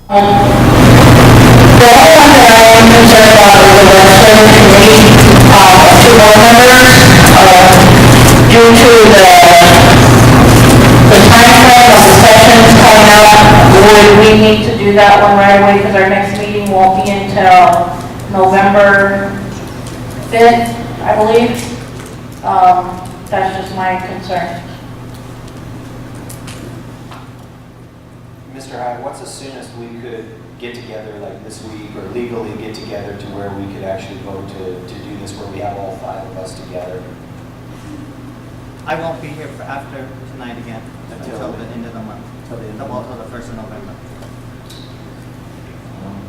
The only one that I am concerned about is the legislative committee, two board members, due to the time frame of the sessions coming up. Would we need to do that one right away, because our next meeting won't be until November 5th, I believe. That's just my concern. Mr. Hyde, what's the soonest we could get together, like this week, or legally get together to where we could actually vote to do this, where we have all 5 of us together? I won't be here for after tonight again, until the end of the month, until the 1st of November.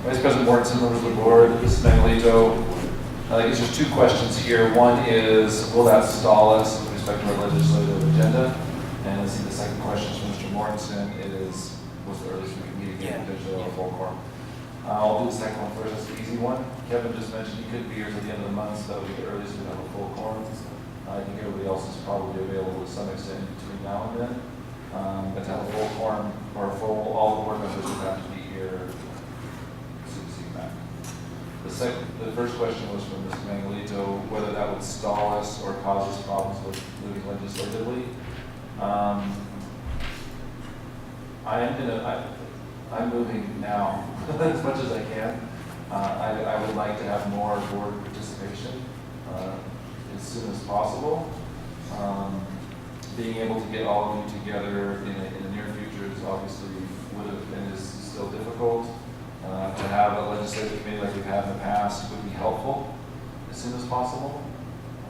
Vice President Mortensen, members of the board, this is Manolito. I guess there's 2 questions here. One is, will that stall us with respect to our legislative agenda? And let's see, the second question from Mr. Mortensen is, what's the earliest we can meet again, potentially on a full quorum? I'll do the second one first, that's the easy one. Kevin just mentioned he could be here till the end of the month, so that would be the earliest we have a full quorum. I think everybody else is probably available to some extent between now and then. But to have a full quorum, or all the board members would have to be here to see that. The first question was from Mr. Manolito, whether that would stall us or cause us problems with moving legislatively. I'm moving now as much as I can. I would like to have more board participation as soon as possible. Being able to get all of you together in the near future is obviously would have been is still difficult. To have a legislative committee like we've had in the past would be helpful as soon as possible.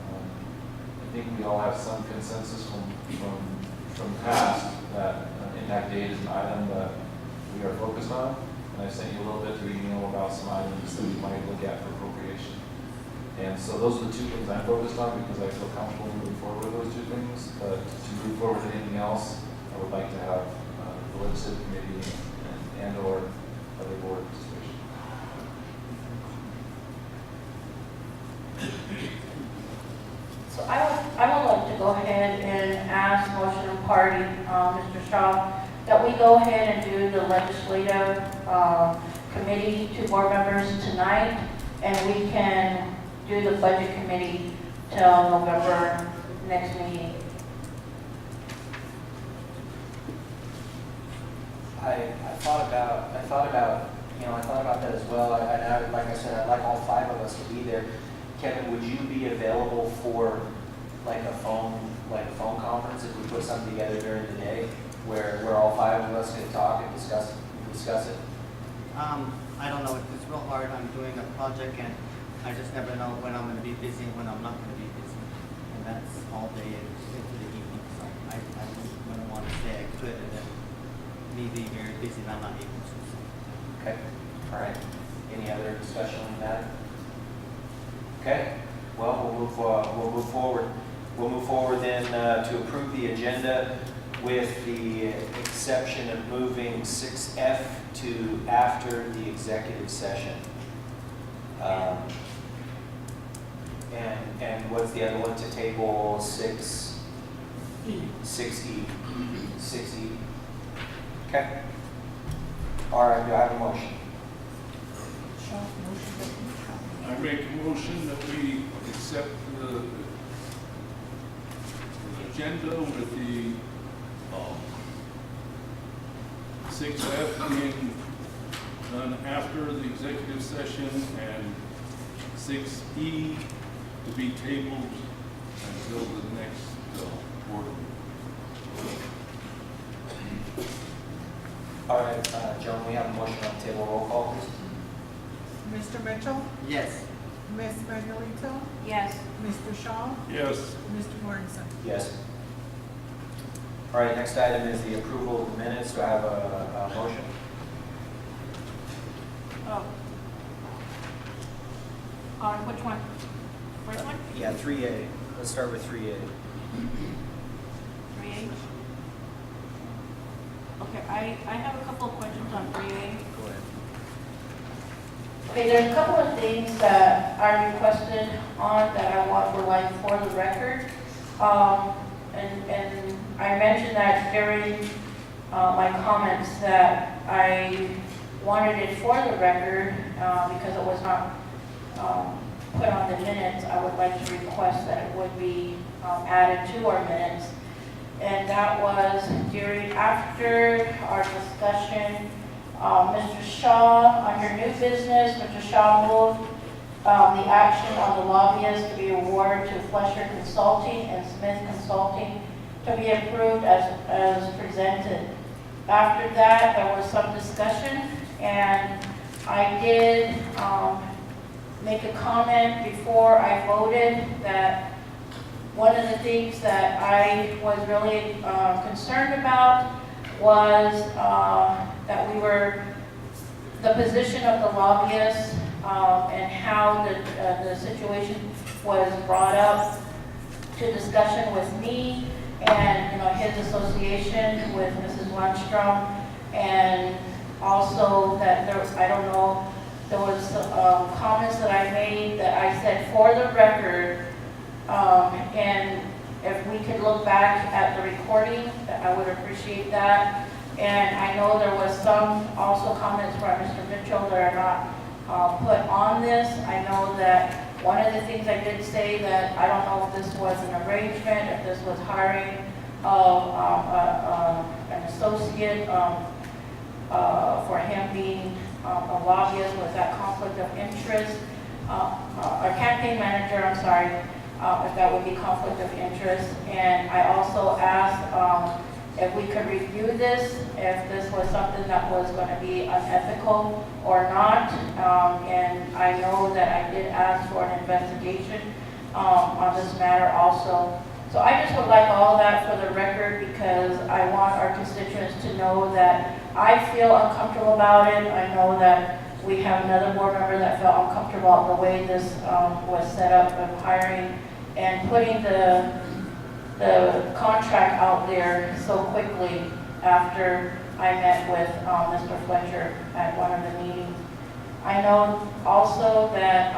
I think we all have some consensus from past that impact date is an item that we are focused on. And I sent you a little bit through email about some items that we might look at for appropriation. And so those are the 2 things I'm focused on because I feel comfortable moving forward with those 2 things. But to move forward with anything else, I would like to have the legislative committee and or other board participation. So I would like to go ahead and ask motion and party, Mr. Shaw, that we go ahead and do the legislative committee 2 board members tonight, and we can do the budget committee till November next meeting. I thought about that as well. Like I said, I'd like all 5 of us to be there. Kevin, would you be available for like a phone conference if we put something together during the day where all 5 of us could talk and discuss it? I don't know, it's real hard. I'm doing a project and I just never know when I'm going to be busy and when I'm not going to be busy. And that's all day into the evening. So I wouldn't want to say I could and then me be very busy and I'm not able to. So. Okay, all right. Any other discussion on that? Okay, well, we'll move forward. We'll move forward then to approve the agenda with the exception of moving 6F to after the executive session. And what's the other one to table? 6E. 6E. Okay. All right, do I have a motion? I make a motion that we accept the agenda with the 6F being done after the executive session and 6E to be tabled until the next board. All right, Joan, we have a motion on the table. Roll call, please. Mr. Mitchell? Yes. Ms. Manuelito? Yes. Mr. Shaw? Yes. Mr. Mortensen? Yes. All right, next item is the approval of the minutes. Do I have a motion? Oh. Which one? First one? Yeah, 3A. Let's start with 3A. 3A? Okay, I have a couple of questions on 3A. Go ahead. Okay, there's a couple of things that I requested on that I would like for the record. And I mentioned that during my comments that I wanted it for the record, because it was not put on the minutes, I would like to request that it would be added to our minutes. And that was after our discussion, Mr. Shaw, under new business, Mr. Shaw moved the action on the lobbyists to be awarded to Fletcher Consulting and Smith Consulting to be approved as presented. After that, there was some discussion, and I did make a comment before I voted that one of the things that I was really concerned about was that the position of the lobbyists and how the situation was brought up to discussion with me and, his association with Mrs. Lundstrom, and also that there was comments that I made that I said for the record, and if we could look back at the recording, I would appreciate that. And I know there was some also comments from Mr. Mitchell that are not put on this. I know that one of the things I did say that I don't know if this was an arrangement, if this was hiring of an associate for him being a lobbyist, was that conflict of interest, or campaign manager, I'm sorry, if that would be conflict of interest. And I also asked if we could review this, if this was something that was going to be unethical or not. And I know that I did ask for an investigation on this matter also. So I just would like all that for the record, because I want our constituents to know that I feel uncomfortable about it. I know that we have another board member that felt uncomfortable about the way this was set up of hiring and putting the contract out there so quickly after I met with Mr. Fletcher at one of the meetings. I know also that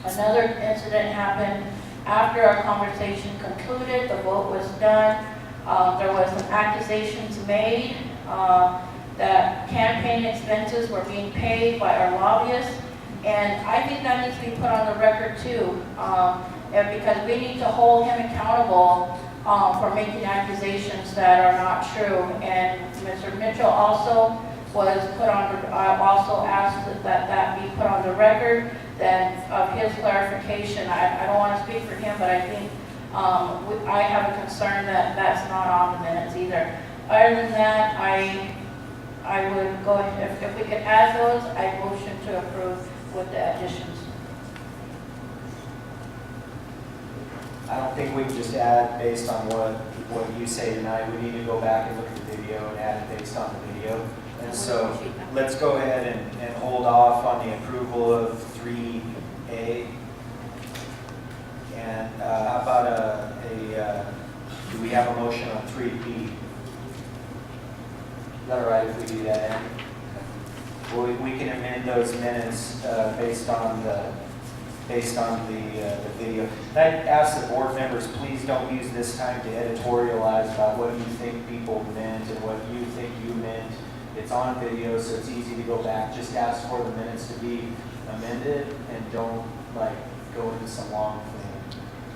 another incident happened after our conversation concluded, the vote was done. There was some accusations made that campaign expenses were being paid by our lobbyists, and I think that needs to be put on the record too, because we need to hold him accountable for making accusations that are not true. And Mr. Mitchell also was put on, I also asked that be put on the record, then of his clarification. I don't want to speak for him, but I think I have a concern that that's not on the minutes either. Other than that, I would go, if we could add those, I motion to approve with the additions. I don't think we can just add based on what you say tonight. We need to go back and look at the video and add it based on the video. And so let's go ahead and hold off on the approval of 3A. And how about do we have a motion on 3B? Is that all right if we do that, Andy? Well, we can amend those minutes based on the video. And I ask the board members, please don't use this time to editorialize about what you think people meant and what you think you meant. It's on video, so it's easy to go back. Just ask for the minutes to be amended and don't go into some long thing.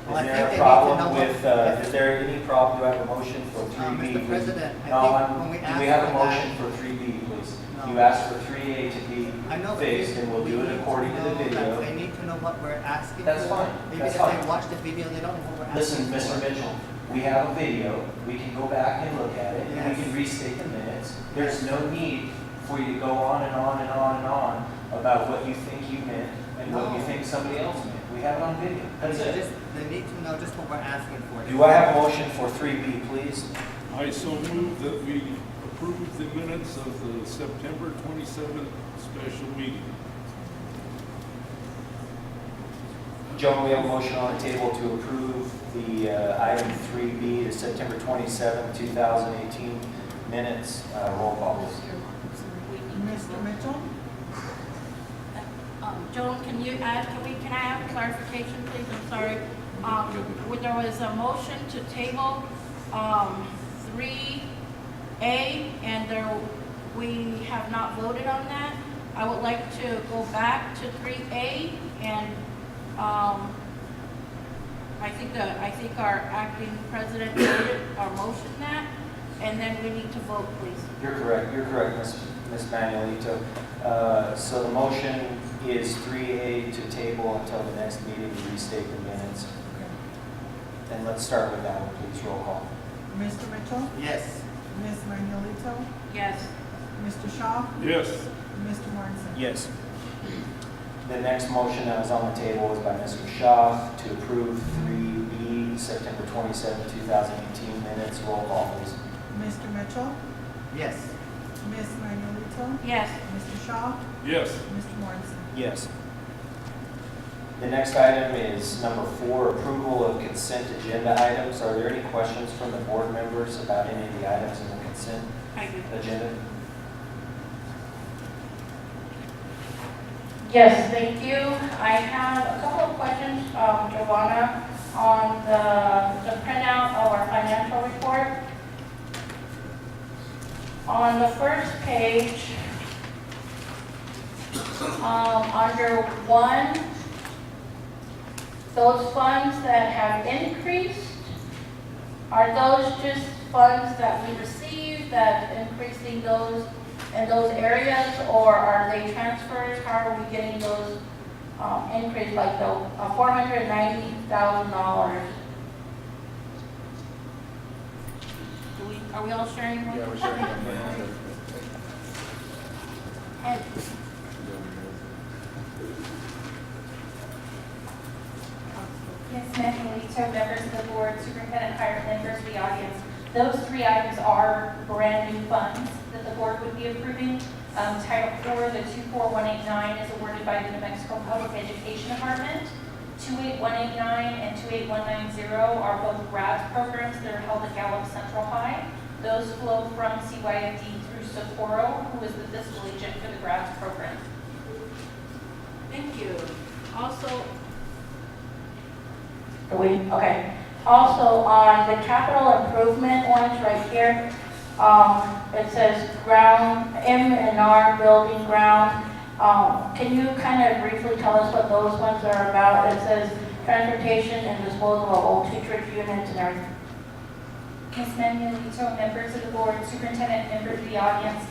Well, Is there a problem with, is there any problem? Do I have a motion for 3B? Mr. President, I No, think when we do asked we have a for motion that- for 3B, please? No. You asked for 3A to be I know, but fixed, and we'll we do it need according to the know that video. They need to know what we're asking That's for. fine. Maybe That's if fine. they watch the video, they don't know what we're Listen, asking for. Mr. Mitchell, we have a video, we can go back and look at it, and we Yes. can restate the minutes. There's no need for you to go on and on and on and on about what you think you meant and what you No. think somebody else meant. We have it on video. That's it. They need to know just what we're asking for. Do I have a motion for 3B, please? I so move that we approve the minutes of the September 27th special meeting. Joan, we have a motion on the table to approve the item 3B, the September 27, 2018 minutes. Roll call, please. Mr. Mitchell? Joan, can I have a clarification, please? I'm sorry. There was a motion to table 3A, and we have not voted on that. I would like to go back to 3A and, I think our acting president voted or motioned that, and then we need to vote, please. You're correct, Ms. Manuelito. So the motion is 3A to table until the next meeting to restate the minutes. And let's start with that one, please, roll call. Mr. Mitchell? Yes. Ms. Manuelito? Yes. Mr. Shaw? Yes. Mr. Morrison? Yes. The next motion that was on the table was by Mr. Shaw to approve 3B, September 27, 2018 minutes. Roll call, please. Mr. Mitchell? Yes. Ms. Manuelito? Yes. Mr. Shaw? Yes. Mr. Morrison? Yes. The next item is number 4, approval of consent agenda items. Are there any questions from the board members about any of the items in the consent I do. agenda? Yes, thank you. I have a couple of questions, Giovanna, on the printout of our financial report. On the first page, under 1, those funds that have increased, are those just funds that we received that increasing those in those areas, or are they transfers? How are we getting those increase, like the $490,000? Are we all sharing one? Yeah, we're sharing Okay. one. And Ms. Manuelito, members of the board, superintendent, hired members of the audience. Those 3 items are brand new funds that the board would be approving. Title 4, the 24189 is awarded by the New Mexico Public Education Department. 28189 and 28190 are both grad programs that are held at Gallup Central High. Those flow from CYFD through Socorro, who is the fiscal agent for the grads program. thank you. Also, okay. Also, on the capital improvement ones right here, it says ground, M&R building ground. Can you kind of briefly tell us what those ones are about? It says transportation and disposal of old teachers units and everything. Ms. Manuelito, members of the board, superintendent, members of the audience,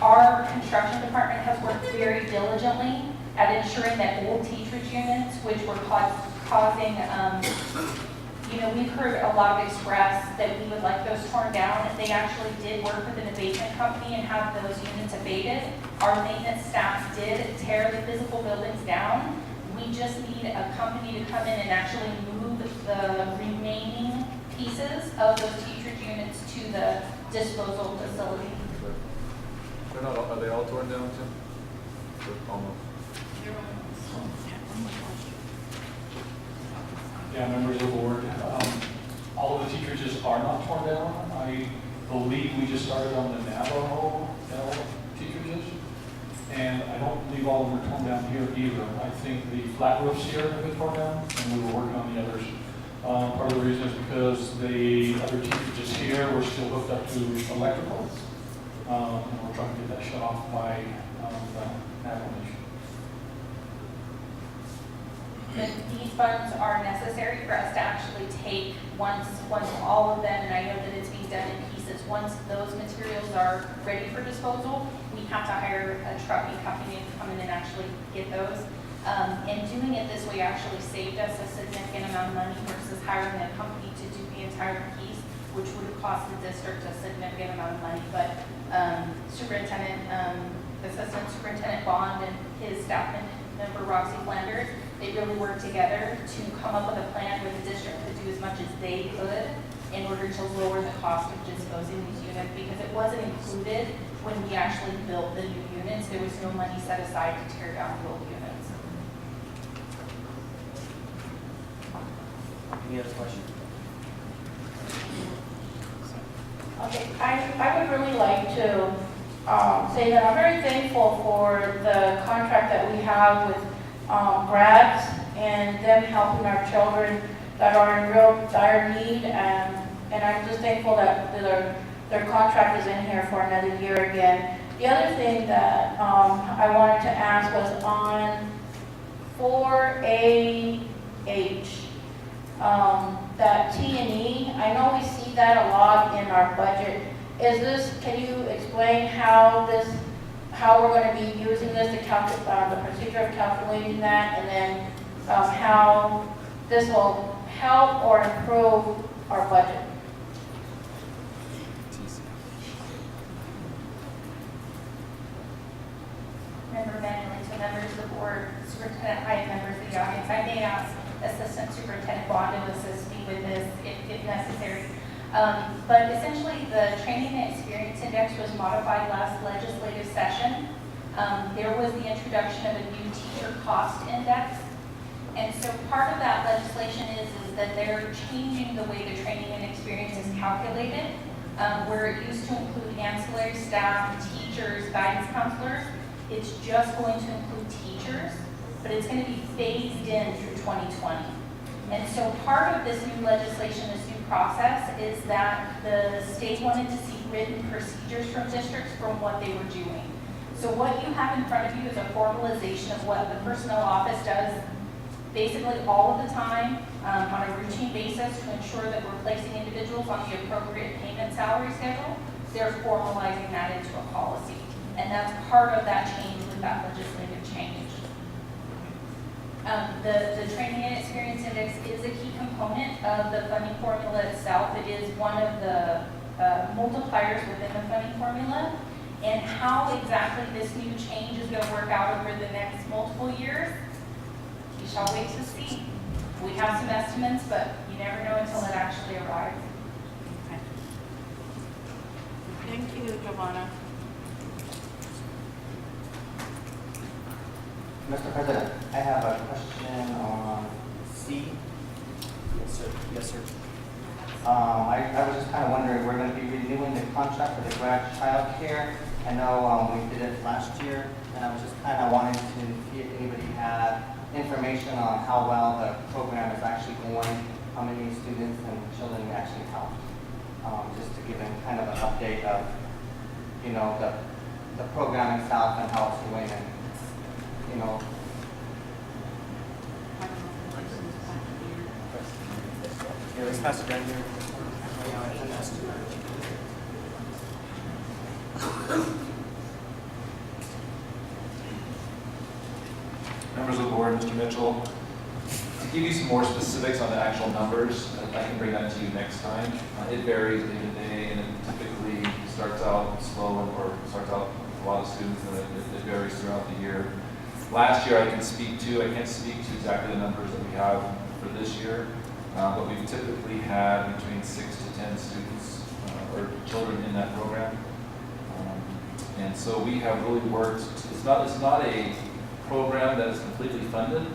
our construction department has worked very diligently at ensuring that old teachers units, which were causing, we've heard a lot of express that we would like those torn down. They actually did work with an abatement company and have those units abated. Our maintenance staff did tear the physical buildings down. We just need a company to come in and actually move the remaining pieces of those teachers units to the disposal facility. They're not, are they all torn down, Tim? Or almost. Yeah, members of the board, all of the teachers are not torn down. I believe we just started on the Navajo teachers, and I don't believe all of them are torn down here either. I think the flat roofs here have been torn down, and we were working on the others. Part of the reason is because the other teachers here were still hooked up to electrical, and we're trying to get that shut off by the Navajo Nation. These funds are necessary for us to actually take once all of them, and I know that it's being done in pieces, once those materials are ready for disposal, we have to hire a trucking company to come in and actually get those. And doing it this way actually saved us a significant amount of money versus hiring a company to do the entire piece, which would have cost the district a significant amount of money. But Assistant Superintendent Bond and his staff member Roxy Flanders, they really worked together to come up with a plan where the district could do as much as they could in order to lower the cost of disposing these units, because it wasn't included when we actually built the new units. There was no money set aside to tear down the old units. Any other questions? Okay, I would really like to say that I'm very thankful for the contract that we have with grads and them helping our children that are in real dire need, and I'm just thankful that their contract is in here for another year again. The other thing that I wanted to ask was on 4AH, that T&E, I know we see that a lot in our budget. Can you explain how we're going to be using this, the procedure of calculating that, and then how this will help or improve our budget? Member Manuelito, to members of the board, Superintendent Hyde, members of the audience, I may ask Assistant Superintendent Bond to assist me with this if necessary. But essentially, the Training and Experience Index was modified last legislative session. There was the introduction of a new teacher cost index. And so part of that legislation is that they're changing the way the training and experience is calculated, where it used to include ancillary staff, teachers, guidance counselors. It's just going to include teachers, but it's going to be phased in through 2020. And so part of this new legislation, this new process, is that the state wanted to see written procedures from districts from what they were doing. So what you have in front of you is a formalization of what the personnel office does basically all of the time on a routine basis to ensure that we're placing individuals on the appropriate payment salary schedule. They're formalizing that into a policy. And that's part of that change with that legislative change. The Training and Experience Index is a key component of the funding formula itself. It is one of the multipliers within the funding formula. And how exactly this new change is going to work out over the next multiple years, we shall wait to see. We have some estimates, but you never know until it actually arrives. Thank you, Giovanna. Mr. President, I have a question on C. Yes, sir. Yes, sir. I was just kind of wondering, we're going to be renewing the contract for the grad child care. I know we did it last year, and I was just kind of wanting to see if anybody had information on how well the program is actually going, how many students and children we actually helped. Just to give them kind of an update of, you know, the program itself and how it's going, and, you know. Yeah, let's pass it down here. Members of the board, Mr. Mitchell, to give you some more specifics on the actual numbers, I can bring that to you next time. It varies day to day, and it typically starts out slow or starts out with a lot of students, and it varies throughout the year. Last year I can't speak to exactly the numbers that we have for this year, but we've typically had between 6 to 10 students or children in that program. And so we have really worked, it's not a program that is completely funded,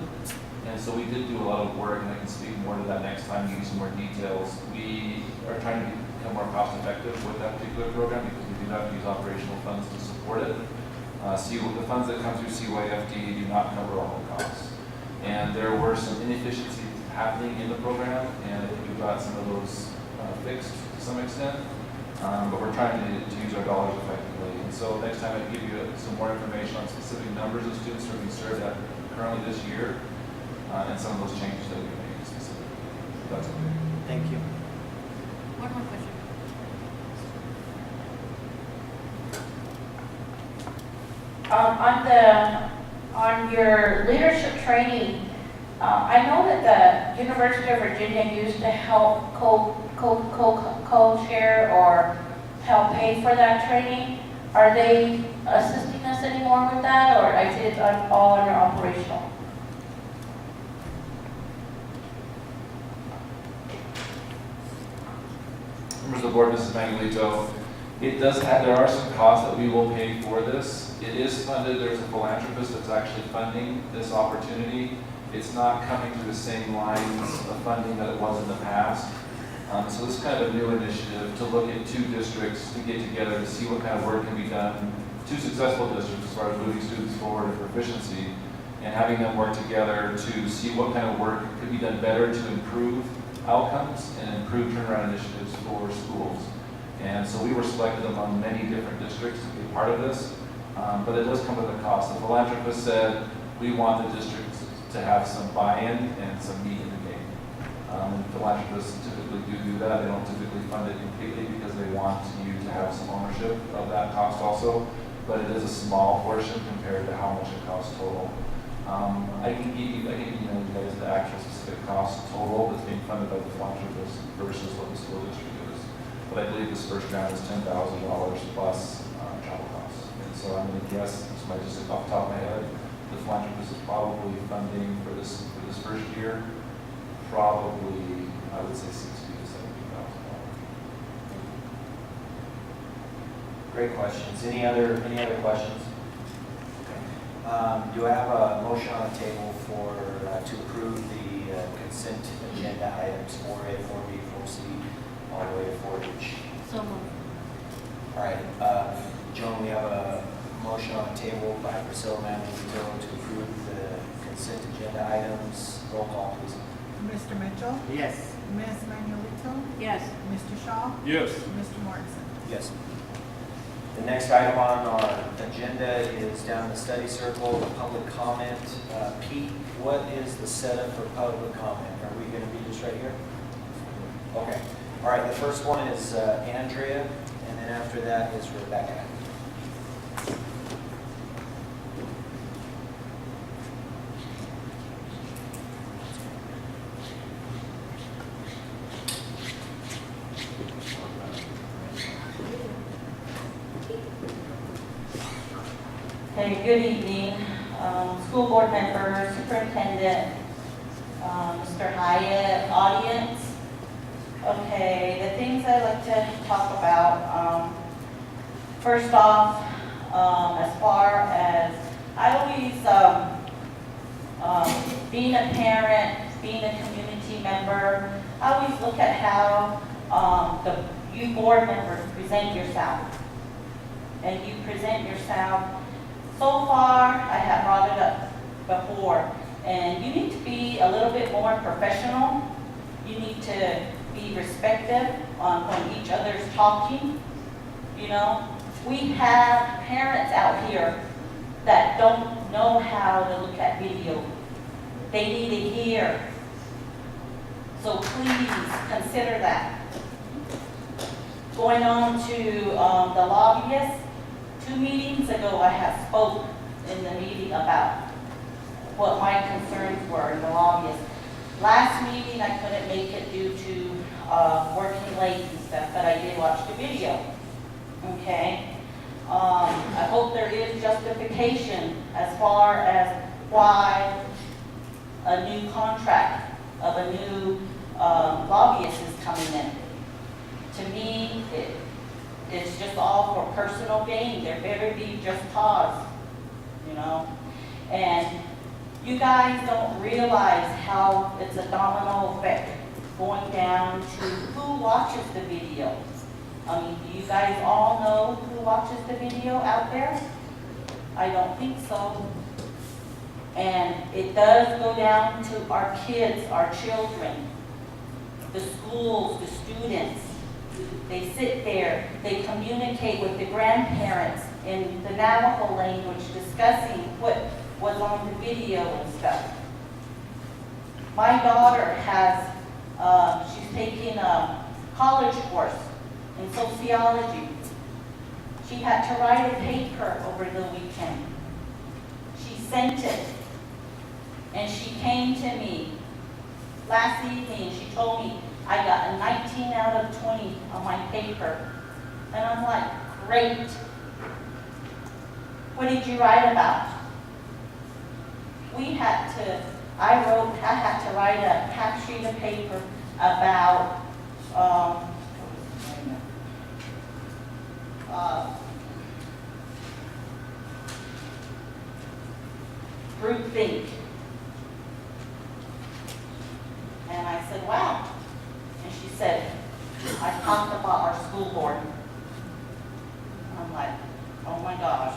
and so we did do a lot of work, and I can speak more to that next time, give you some more details. We are trying to become more cost effective with that particular program because we do have to use operational funds to support it. The funds that come through CYFD do not cover all the costs. And there were some inefficiencies happening in the program, and I think we've got some of those fixed to some extent. But we're trying to use our dollars effectively. And so next time I can give you some more information on specific numbers of students who are being served at currently this year, and some of those changes that we've made specifically. That's okay. Thank you. One more question. On your leadership training, I know that the University of Virginia used to help co-chair or help pay for that training. Are they assisting us anymore with that, or I see it's all under operational? Members of the board, Mrs. Manuelito, there are some costs that we will pay for this. It is funded, there's a philanthropist that's actually funding this opportunity. It's not coming through the same lines of funding that it was in the past. So this is kind of a new initiative to look at two districts to get together to see what kind of work can be done, two successful districts as far as moving students forward in proficiency, and having them work together to see what kind of work could be done better to improve outcomes and improve turnaround initiatives for schools. And so we were selected among many different districts to be a part of this, but it does come with a cost. The philanthropist said, we want the district to have some buy-in and some meat in the game. And philanthropists typically do that. They don't typically fund it completely because they want you to have some ownership of that cost also, but it is a small portion compared to how much it costs total. I can email you guys the actual specific cost total that's being funded by the philanthropist versus what the school district is. But I believe this first round is $10,000 plus travel costs. And so I'm going to guess, just off the top of my head, the philanthropist is probably funding for this first year, probably, I would say $60,000 to $70,000. Great questions. Any other questions? Okay. Do I have a motion on the table to approve the consent agenda items 4A, 4B, 4C, all the way to 4H? So moved. All right, Joan, we have a motion on the table by Priscilla Manuelito to approve the consent agenda items. Roll call, please. Mr. Mitchell, Yes. Ms. Manuelito, Yes. Mr. Shaw, Yes. Mr. Morrison. Yes. The next item on our agenda is down in the study circle, the public comment. Pete, what is the setup for public comment? Are we going to be just right here? Okay. All right, the first one is Andrea, and then after that is Rebecca. Okay, good evening, school board members, superintendent, Mr. Hyatt, audience. Okay, the things I'd like to talk about, first off, as far as, I always, being a parent, being a community member, I always look at how you board members present yourself. And you present yourself. So far, I have brought it up before, and you need to be a little bit more professional. You need to be respectful on when each other's talking. You know, we have parents out here that don't know how to look at video. They need to hear. So please consider that. Going on to the lobbyists. 2 meetings ago, I had spoke in the meeting about what my concerns were in the lobbyists. Last meeting, I couldn't make it due to working late and stuff, but I did watch the video. Okay? I hope there is justification as far as why a new contract of a new lobbyist is coming in. To me, it's just all for personal gain. There better be just cause, you know? And you guys don't realize how it's a domino effect going down to who watches the video. I mean, do you guys all know who watches the video out there? I don't think so. And it does go down to our kids, our children, the schools, the students. They sit there, they communicate with the grandparents in the Navajo language discussing what was on the video and stuff. My daughter has, she's taking a college course in sociology. She had to write a paper over the weekend. She sent it, and she came to me last evening. She told me, I got a 19 out of 20 on my paper. And I'm like, great. What did you write about? I had to write a half sheet of paper about groupthink. And I said, wow. And she said, I talked about our school board. I'm like, oh my gosh.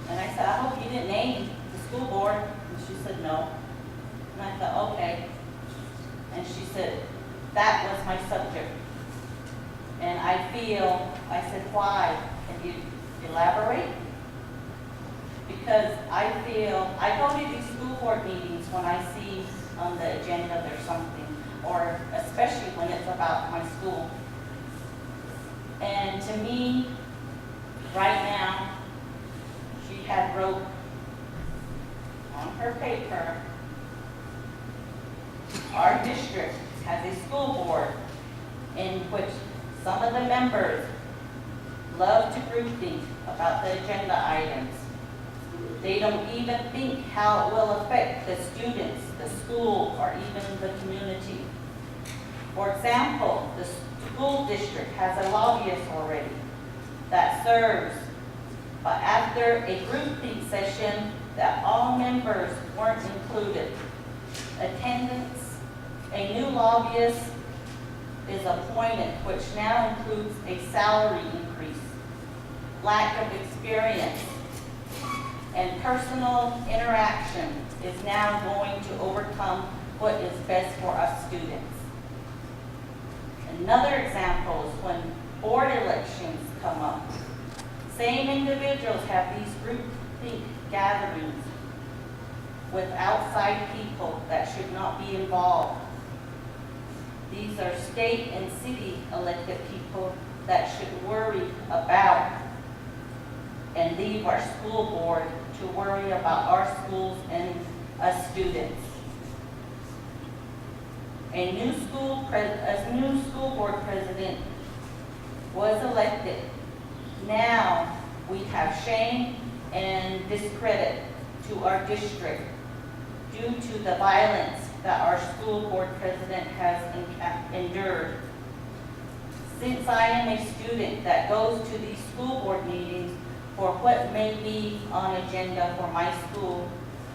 And I said, I hope you didn't name the school board. And she said, no. And I thought, okay. And she said, that was my subject. And I said, why? Can you elaborate? Because I go to these school board meetings when I see on the agenda there's something, or especially when it's about my school. And to me, right now, she had wrote on her paper, our district has a school board in which some of the members love to groupthink about the agenda items. They don't even think how it will affect the students, the school, or even the community. For example, the school district has a lobbyist already that serves, but after a groupthink session that all members weren't included. Attendance, a new lobbyist is appointed, which now includes a salary increase, lack of experience, and personal interaction is now going to overcome what is best for us students. Another example is when board elections come up. Same individuals have these groupthink gatherings with outside people that should not be involved. These are state and city elected people that should worry about and leave our school board to worry about our schools and us students. A new school board president was elected. Now we have shame and discredit to our district due to the violence that our school board president has endured. Since I am a student that goes to these school board meetings for what may be on agenda for my school,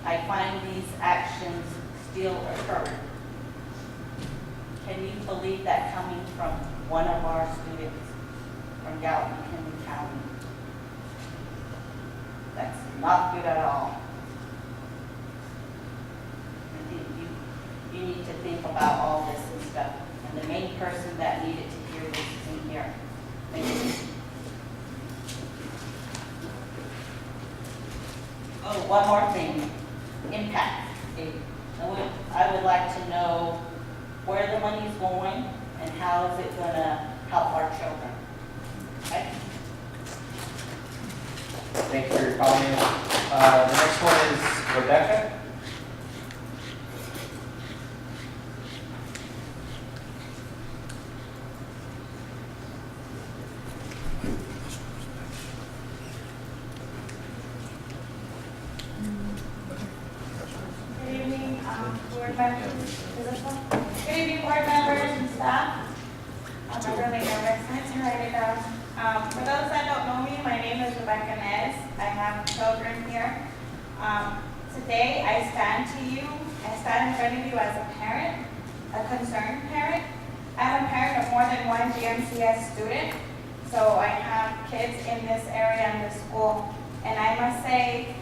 I find these actions still occur. Can you believe that coming from one of our students from Gallup McKinley County? That's not good at all. I think you need to think about all this and stuff. And the main person that needed to hear this is in here. Thank you. Oh, one more thing. Impact. I would like to know where the money's going and how is it going to help our children. Okay? Thank you for your comment. The next one is Rebecca. Good evening, board members. Is this one? Good evening, board members and staff. I'm really nervous. I have to write it down. For those that don't know me, my name is Rebecca Nez. I have children here. Today, I stand in front of you as a parent, a concerned parent. I'm a parent of more than one GMCS student, so I have kids in this area in the school. And I must say,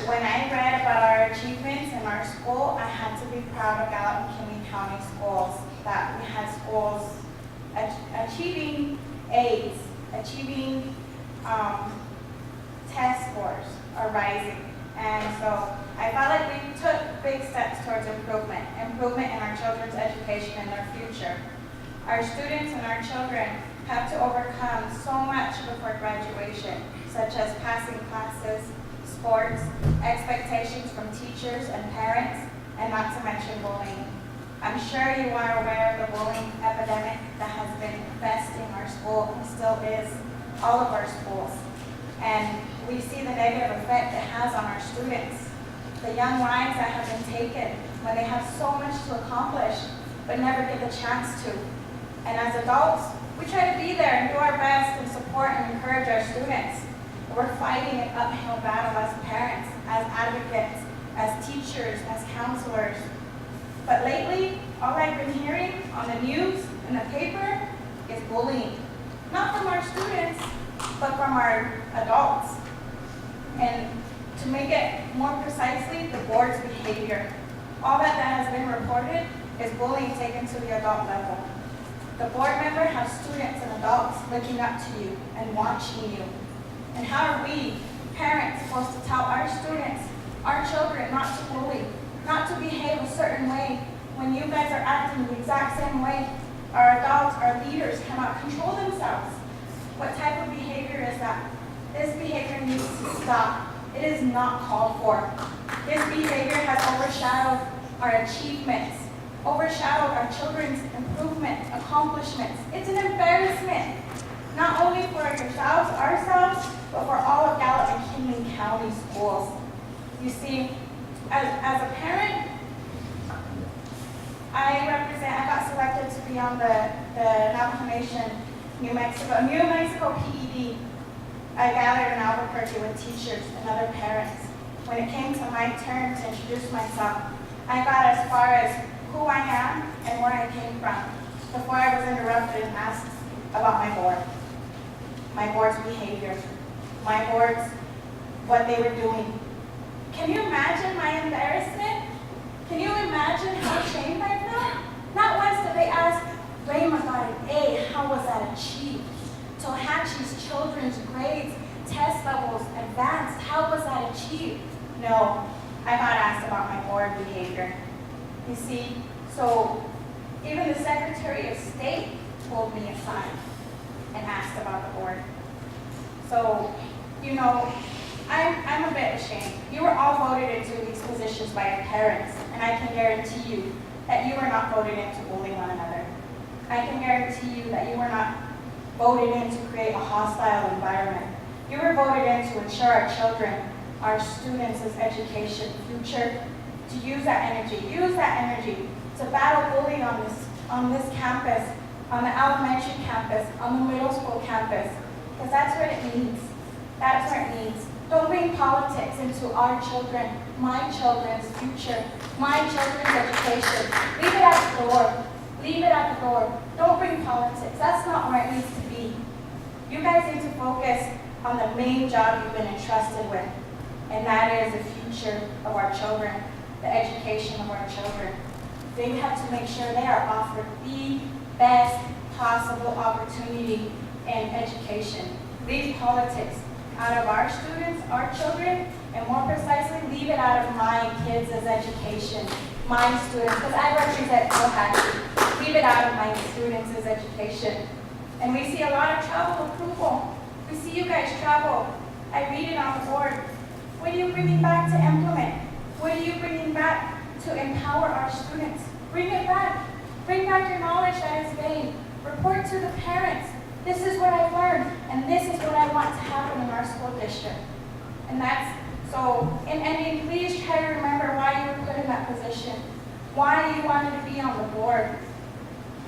when I read about our achievements in our school, I had to be proud of Gallup McKinley County schools, that we had schools achieving A's, achieving test scores are rising. And so I felt like we took big steps towards improvement in our children's education and their future. Our students and our children have to overcome so much before graduation, such as passing classes, sports, expectations from teachers and parents, and not to mention bullying. I'm sure you are aware of the bullying epidemic that has been infesting our school and still is all of our schools. And we see the negative effect it has on our students. The young lives that have been taken when they have so much to accomplish but never get the chance to. And as adults, we try to be there and do our best and support and encourage our students. We're fighting an uphill battle as parents, as advocates, as teachers, as counselors. But lately, all I've been hearing on the news and the paper is bullying. Not from our students, but from our adults. And to make it more precisely, the board's behavior. All that has been reported is bullying taken to the adult level. The board member has students and adults looking up to you and watching you. And how are we, parents, supposed to tell our students, our children, not to bully, not to behave a certain way when you guys are acting the exact same way? Our adults, our leaders cannot control themselves. What type of behavior is that? This behavior needs to stop. It is not called for. This behavior has overshadowed our achievements, overshadowed our children's improvement, accomplishments. It's an embarrassment, not only for yourselves, ourselves, but for all of Gallup McKinley County schools. You see, as a parent, I got selected to be on the Navajo Nation New Mexico PED. I gathered in Albuquerque with teachers and other parents. When it came to my turn to introduce myself, I got as far as who I am and where I came from before I was interrupted and asked about my board's behavior, my board's, what they were doing. Can you imagine my embarrassment? Can you imagine how ashamed I felt? Not once did they ask, Raymond got an A, how was that achieved? Tohatchi's children's grades, test levels, advanced, how was that achieved? No, I got asked about my board behavior. You see, so even the Secretary of State pulled me aside and asked about the board. So, you know, I'm a bit ashamed. You were all voted into these positions by your parents, and I can guarantee you that you were not voted in to bully one another. I can guarantee you that you were not voted in to create a hostile environment. You were voted in to ensure our children, our students' education future, to use that energy to battle bullying on this campus, on the elementary campus, on the middle school campus, because that's what it needs. That's what it needs. Don't bring politics into our children, my children's future, my children's education. Leave it at the door. Leave it at the door. Don't bring politics. That's not where it needs to be. You guys need to focus on the main job you've been entrusted with, and that is the future of our children, the education of our children. They have to make sure they are offered the best possible opportunity in education. Leave politics out of our students, our children, and more precisely, leave it out of my kids' education, my students, because I represent Tohatchi. Leave it out of my students' education. And we see a lot of travel approval. We see you guys travel. I read it on the board. What are you bringing back to implement? What are you bringing back to empower our students? Bring it back. Bring back your knowledge that is gained. Report to the parents. This is what I learned, and this is what I want to happen in our school district. And that's so, and please try to remember why you were put in that position, why you wanted to be on the board.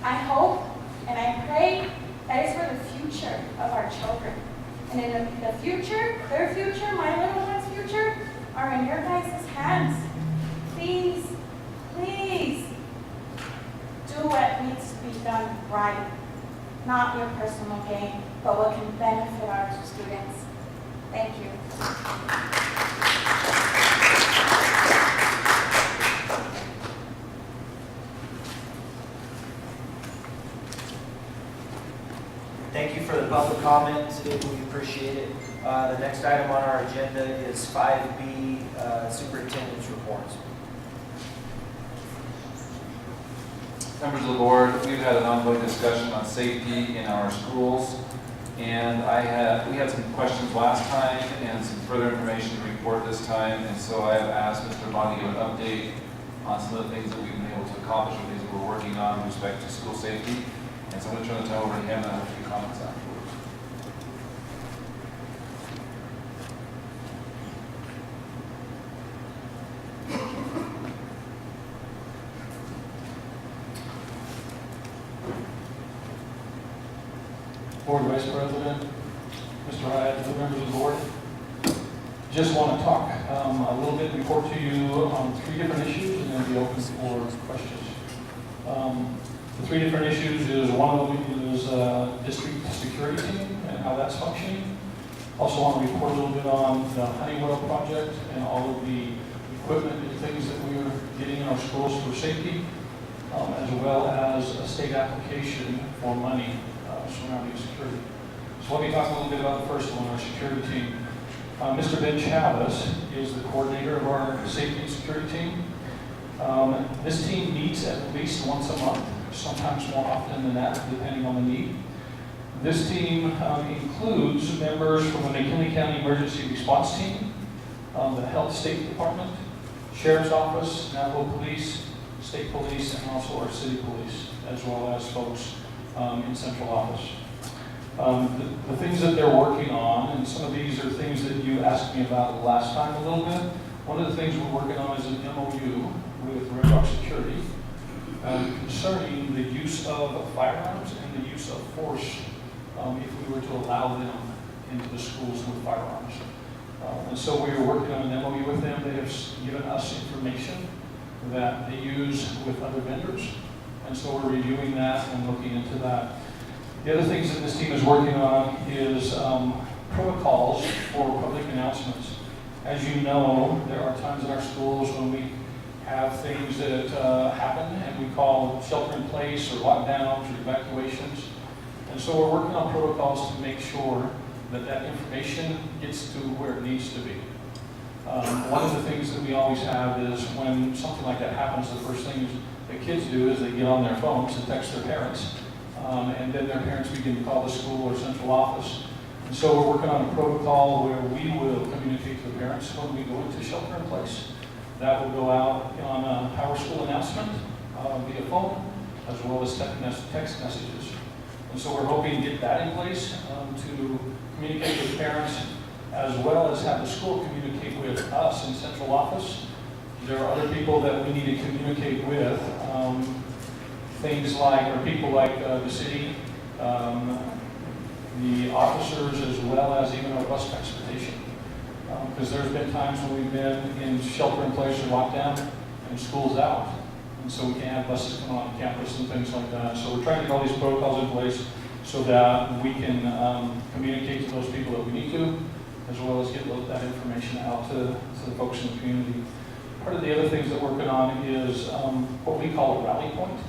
I hope and I pray that it's for the future of our children. And in the future, their future, my little one's future, are in your guys' hands. Please, please, do what needs to be done right. Not your personal gain, but what can benefit our students. Thank you. Thank you for the public comment. We appreciate it. The next item on our agenda is 5B, Superintendent's Reports. Members of the board, we've had an ongoing discussion on safety in our schools, and we had some questions last time and some further information to report this time, and so I have asked Mr. Bond to give an update on some of the things that we've been able to accomplish and things that we're working on with respect to school safety. And so I'm going to turn the time over to him and I have a few comments afterwards. Board Vice President, Mr. Hyatt, the members of the board. Just want to talk a little bit, report to you on 3 different issues and then be open for questions. The 3 different issues is one of them is district security team and how that's functioning. Also want to report a little bit on the Honeywell project and all of the equipment and things that we are getting in our schools for safety. as well as a state application for money surrounding security. So let me talk a little bit about the first one, our security team. Mr. Ben Chavez is the coordinator of our safety and security team. This team meets at least once a month, sometimes more often than that, depending on the need. This team includes members from the McKinley County Emergency Response Team, the Health State Department, Sheriff's Office, Navajo Police, State Police, and also our City Police, as well as folks in Central Office. The things that they're working on, and some of these are things that you asked me about last time a little bit. One of the things we're working on is an MOU with Red Rock Security concerning the use of firearms and the use of force if we were to allow them into the schools with firearms. And so we are working on an MOU with them. They have given us information that they use with other vendors. And so we're reviewing that and looking into that. The other things that this team is working on is protocols for public announcements. As you know, there are times in our schools when we have things that happen and we call shelter in place or lockdowns or evacuations. And so we're working on protocols to make sure that that information gets to where it needs to be. One of the things that we always have is when something like that happens, the first thing that kids do is they get on their phones and text their parents. And then their parents begin to call the school or central office. And so we're working on a protocol where we will communicate to the parents when we go into shelter in place. That will go out on a Power School announcement via phone, as well as text messages. And so we're hoping to get that in place to communicate with parents, as well as have the school communicate with us in central office. There are other people that we need to communicate with. Things like, or people like the city, the officers, as well as even our bus transportation. Because there's been times when we've been in shelter in place or lockdown and school's out. And so we can't have buses come on campus and things like that. So we're trying to get all these protocols in place so that we can communicate to those people that we need to, as well as get that information out to the folks in the community. Part of the other things that we're working on is what we call a rally point.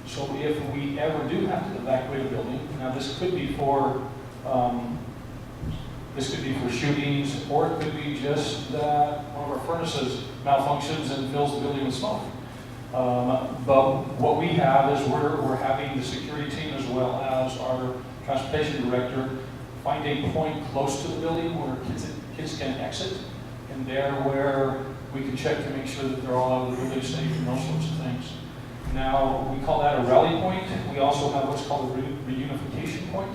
So if we ever do have to evacuate a building, now this could be for shootings, or it could be just that one of our furnaces malfunctions and fills the building with smoke. But what we have is we're having the security team as well as our transportation director find a point close to the building where kids can exit, and there where we can check to make sure that they're all out of the building safe and those sorts of things. Now, we call that a rally point. We also have what's called a reunification point.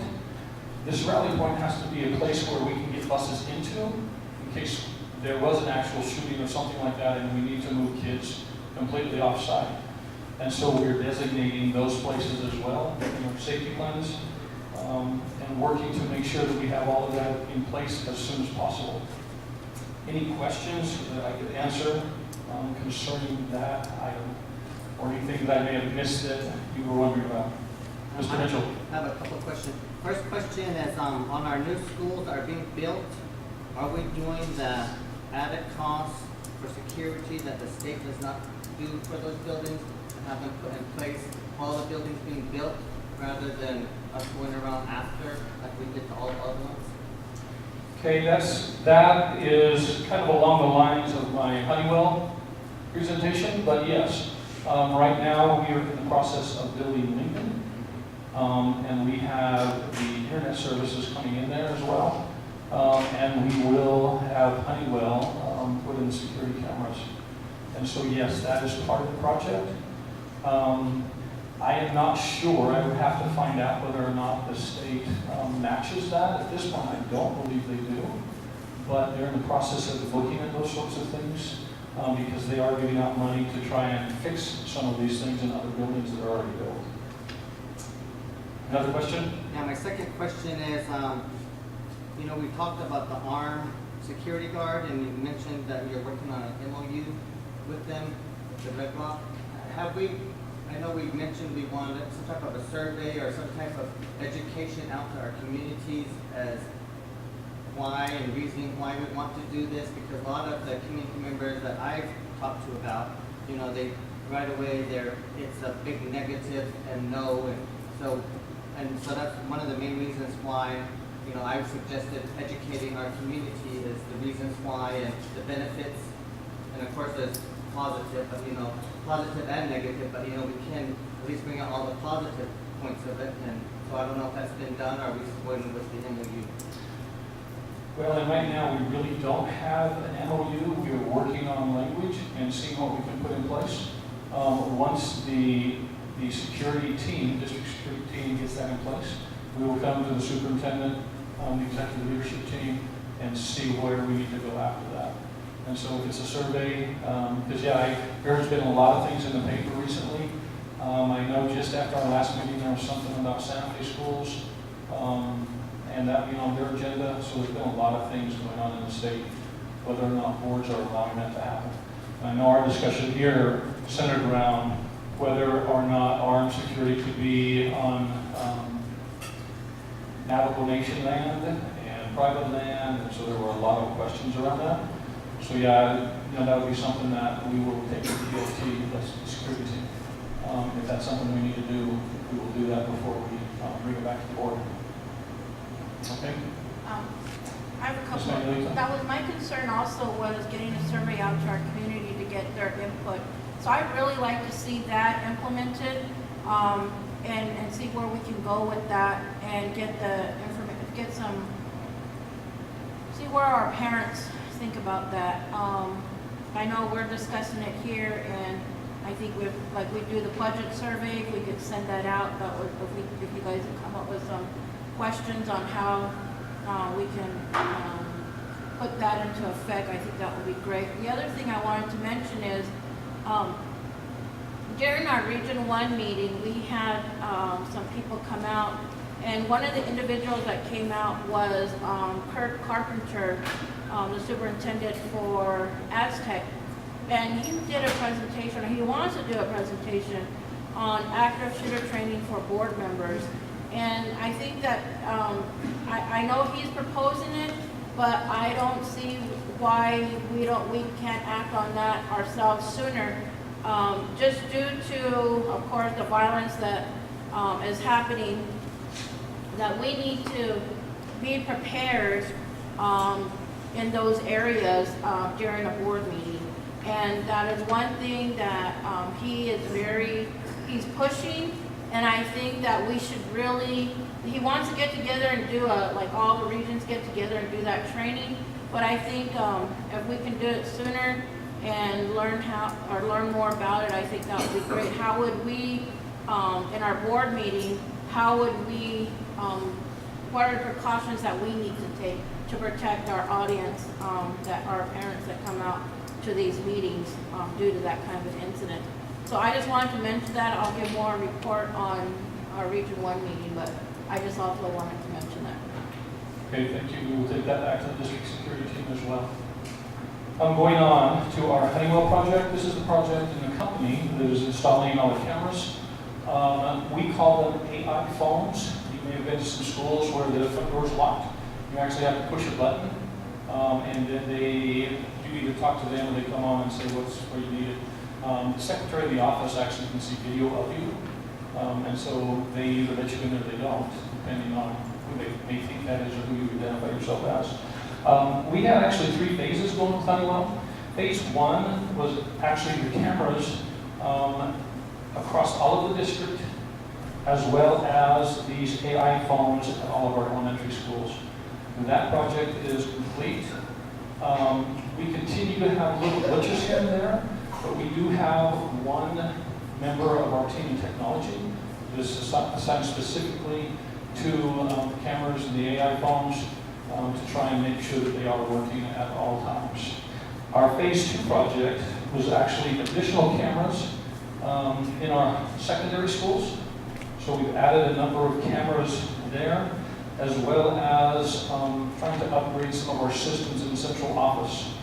This rally point has to be a place where we can get buses into in case there was an actual shooting or something like that and we need to move kids completely off-site. And so we're designating those places as well in our safety plans and working to make sure that we have all of that in place as soon as possible. Any questions that I could answer concerning that item? Or anything that I may have missed that you were wondering about? Mr. Mitchell. I have a couple of questions. First question is, on our new schools that are being built, are we doing the added costs for security that the state does not do for those buildings and have them put in place while the building's being built, rather than us going around after, like we did to all the other ones? Okay, that is kind of along the lines of my Honeywell presentation, but yes. Right now, we are in the process of building Lincoln, and we have the internet services coming in there as well, and we will have Honeywell put in security cameras. And so, yes, that is part of the project. I am not sure. I would have to find out whether or not the state matches that. At this point, I don't believe they do, but they're in the process of looking at those sorts of things. Because they are giving out money to try and fix some of these things in other buildings that are already built. Another question? Yeah, my second question is, we talked about the armed security guard, and you mentioned that you're working on an MOU with them, the Red Rock. I know we mentioned we wanted some type of a survey or some type of education out to our communities as why and reasoning why we want to do this, because a lot of the community members that I've talked to about, they right away it's a big negative and no, and so that's one of the main reasons why, you know, I've suggested educating our community is the reasons why and the benefits, and of course there's positive, but you know, positive and negative, but you know, we can at least bring out all the positive points of it, and so I don't know if that's been done, or are we going with the MOU? Well, and right now, we really don't have an MOU. We are working on language and seeing what we can put in place. Once the security team, district security team gets that in place, we will come to the superintendent, the executive leadership team, and see where we need to go after that. And so if it's a survey, because there's been a lot of things in the paper recently. I know just after our last meeting, there was something about Santa Fe schools, and that being on their agenda. So there's been a lot of things going on in the state, whether or not boards are allowing that to happen. I know our discussion here centered around whether or not armed security could be on Navajo Nation land and private land, and so there were a lot of questions around that. So that would be something that we will take to the DOT, that's the security team. If that's something we need to do, we will do that before we bring it back to the board. Okay? I have a Ms. couple. Manuelito? That was my concern also, was getting a survey out to our community to get their input. So I'd really like to see that implemented, and see where we can go with that and get the information, see where our parents think about that. I know we're discussing it here, and I think we do the budget survey, if we could send that out, that would, if you guys would come up with some questions on how we can put that into effect, I think that would be great. The other thing I wanted to mention is, during our Region 1 meeting, we had some people come out, and one of the individuals that came out was Kurt Carpenter, the superintendent for Aztec, and he did a presentation, or he wants to do a presentation on active shooter training for board members. And I think that, I know he's proposing it, but I don't see why we can't act on that ourselves sooner. Just due to, of course, the violence that is happening, that we need to be prepared in those areas during a board meeting. And that is one thing that he's pushing, and I think that we should really, he wants to get together and do like all the regions get together and do that training, but I think if we can do it sooner and learn more about it, I think that would be great. How would we, in our board meeting, what are the precautions that we need to take to protect our audience, that our parents that come out to these meetings due to that kind of incident. So I just wanted to mention that. I'll give more report on our Region 1 meeting, but I just also wanted to mention that. Okay, thank you. We will take that back to the district security team as well. Going on to our Honeywell project. This is the project in the company that is installing all the cameras. We call them AI phones. You may have been to some schools where the front door is locked. You actually have to push a button, and then you either talk to them or they come on and say where you need it. The secretary of the office actually can see video of you, and so they either let you in or they don't, depending on who they may think that is or who you identify yourself as. We had actually 3 phases going with Honeywell. Phase 1 was actually the cameras across all of the district, as well as these AI phones at all of our elementary schools. And that project is complete. We continue to have little glitches here and there, but we do have one member of our team in technology that is assigned specifically to the cameras and the AI phones to try and make sure that they are working at all times. Our Phase 2 project was actually additional cameras in our secondary schools. So we've added a number of cameras there, as well as trying to upgrade some of our systems in the central office.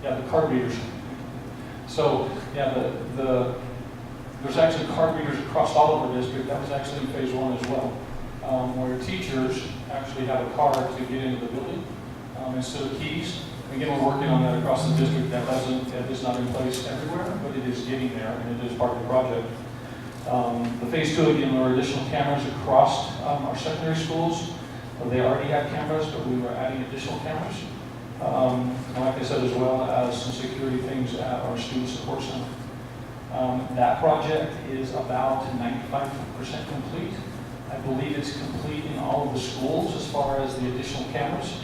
Yeah, the card readers. So, yeah, there's actually card readers across all of our district. That was actually in Phase 1 as well, where teachers actually have a card to get into the building instead of keys. Again, we're working on that across the district. That is not in place everywhere, but it is getting there, and it is part of the project. The phase 2, again, there were additional cameras across our secondary schools. They already have cameras, but we were adding additional cameras. Like I said, as well as some security things at our student support center. That project is about 95% complete. I believe it's complete in all of the schools as far as the additional cameras.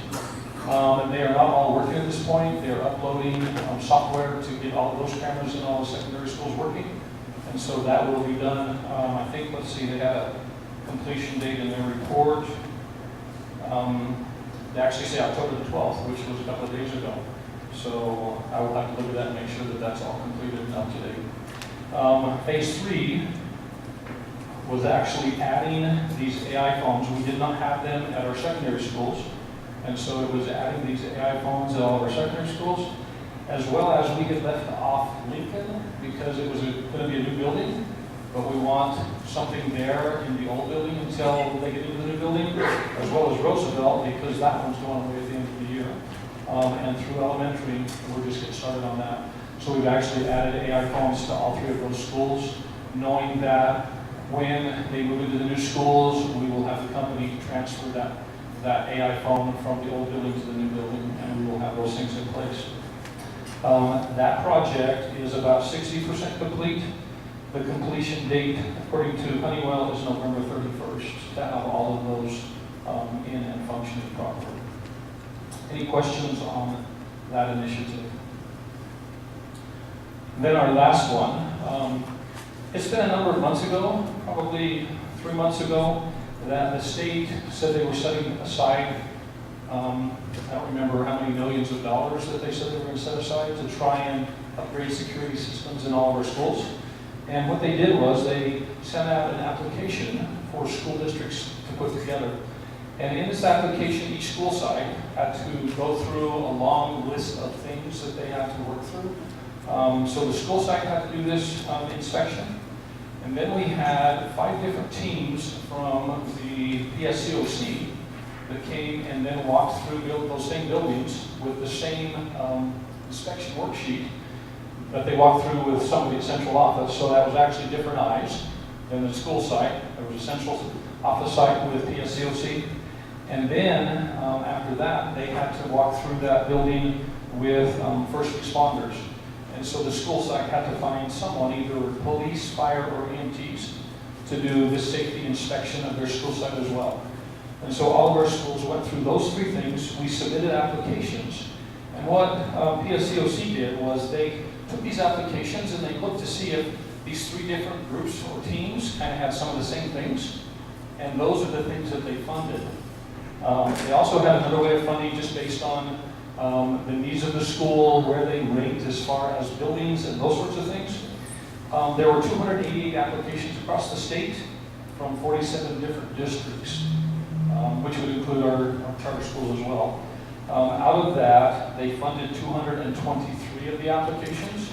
And they are not all working at this point. They're uploading software to get all of those cameras in all the secondary schools working. And so that will be done. I think, let's see, they had a completion date in their report. They actually say October the 12th, which was a couple of days ago. So I will have to look at that and make sure that that's all completed and up to date. Phase 3 was actually adding these AI phones. We did not have them at our secondary schools. And so it was adding these AI phones at all of our secondary schools, as well as we had left off Lincoln because it was going to be a new building. But we want something there in the old building until they get into the new building, as well as Roosevelt, because that one's going away at the end of the year. And through elementary, we're just getting started on that. So we've actually added AI phones to all 3 of those schools, knowing that when they move into the new schools, we will have the company transfer that AI phone from the old building to the new building, and we will have those things in place. That project is about 60% complete. The completion date, according to Honeywell, is November 31st to have all of those in and functioning properly. Any questions on that initiative? And then our last one. It's been a number of months ago, probably 3 months ago, that the state said they were setting aside, I don't remember how many millions of dollars that they said they were going to set aside to try and upgrade security systems in all of our schools. And what they did was they sent out an application for school districts to put together. And in this application, each school site had to go through a long list of things that they had to work through. So the school site had to do this inspection. And then we had 5 different teams from the PSCOC that came and then walked through those same buildings with the same inspection worksheet that they walked through with somebody at central office. So that was actually different eyes than the school site. There was a central office site with PSCOC. And then after that, they had to walk through that building with first responders. And so the school site had to find someone, either police, fire, or EMTs, to do this safety inspection of their school site as well. And so all of our schools went through those 3 things. We submitted applications. And what PSCOC did was they took these applications and they looked to see if these 3 different groups or teams kind of had some of the same things. And those are the things that they funded. They also had another way of funding just based on the needs of the school, where they ranked as far as buildings and those sorts of things. There were 288 applications across the state from 47 different districts, which would include our charter schools as well. Out of that, they funded 223 of the applications.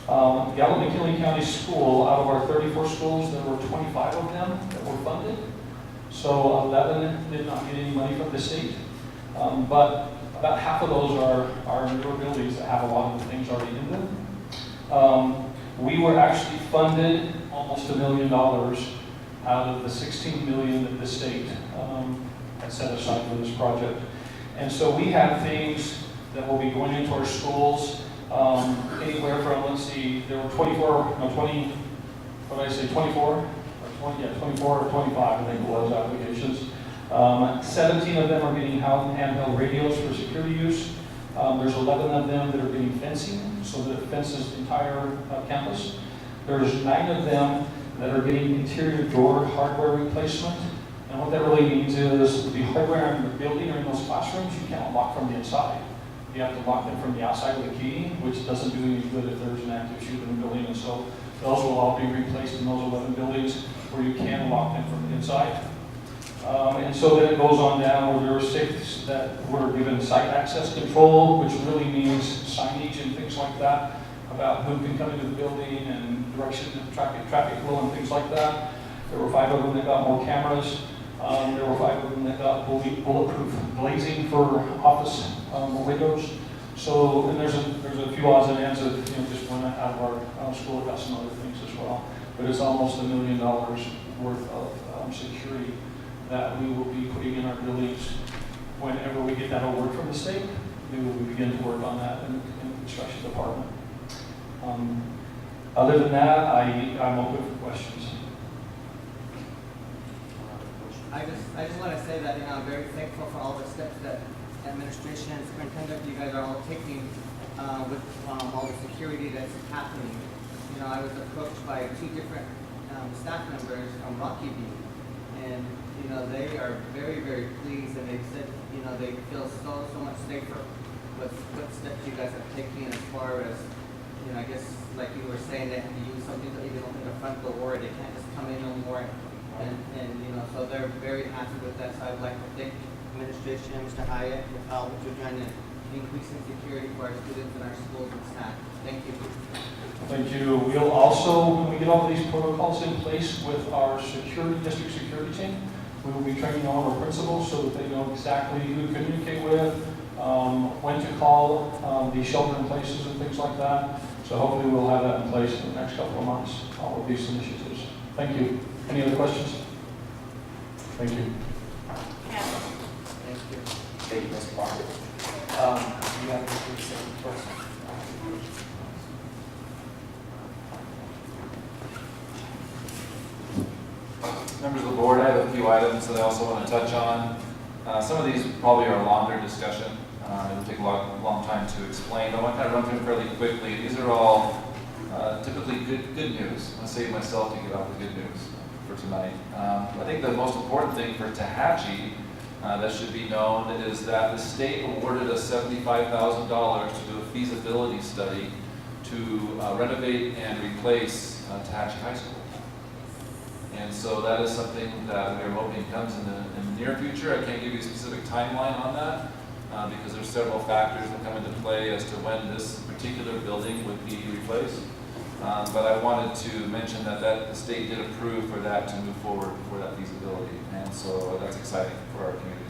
Gallup McKinley County School, out of our 34 schools, there were 25 of them that were funded. So 11 did not get any money from the state. But about half of those are newer buildings that have a lot of the things already in them. We were actually funded almost $1 million out of the $16 million that the state had set aside for this project. And so we have things that will be going into our schools, anywhere from, let's see, there were 24 or 25, I think it was, applications. 17 of them are getting handheld radios for security use. There's 11 of them that are getting fencing, so that it fences the entire campus. There's 9 of them that are getting interior door hardware replacement. And what that really means is the hardware in the building or in those classrooms, you can't lock from the inside. You have to lock them from the outside with a key, which doesn't do any good if there's an active shooter in the building. And so those will all be replaced in those 11 buildings where you can lock them from the inside. And so then it goes on down where there are 6 that were given site access control, which really means signage and things like that about who can come into the building and direction of traffic flow and things like that. There were 5 of them that got more cameras. There were 5 of them that got bulletproof glazing for office windows. So, and there's a few odds and ends that, just went out of our school, got some other things as well. But it's almost $1 million worth of security that we will be putting in our buildings. Whenever we get that award from the state, we will begin to work on that in the construction department. Other than that, I'm open for questions. I just want to say that, I'm very thankful for all the steps that administration and superintendent, you guys are all taking with all the security that's happening. I was approached by 2 different staff members from Rocky View, and they are very, very pleased, and they said, they feel so much safer with what steps you guys are taking as far as, I guess, like you were saying, they have to use something to even open the front door, they can't just come in no more, and so they're very happy with that. So I'd like to thank administration, Mr. Hyatt, with all what you're trying to increase in security for our students and our schools and staff. Thank you. Thank you. We'll also, when we get all these protocols in place with our district security team, we will be training all our principals so that they know exactly who to communicate with, when to call the shelter in places and things like that. So hopefully we'll have that in place in the next couple of months, all of these initiatives. Thank you. Any other questions? Thank you. Thank you. Thank you, Mr. Barker. You have any questions? Members of the board, I have a few items that I also want to touch on. Some of these probably are a longer discussion. It will take a long time to explain. I want to kind of run through them fairly quickly. These are all typically good news. I'm going to save myself to get off the good news for tonight. I think the most important thing for Tohatchi that should be known is that the state awarded us $75,000 to do a feasibility study to renovate and replace Tohatchi High School. And so that is something that we are hoping comes in the near future. I can't give you a specific timeline on that because there's several factors that come into play as to when this particular building would be replaced. But I wanted to mention that the state did approve for that to move forward for that feasibility. And so that's exciting for our community.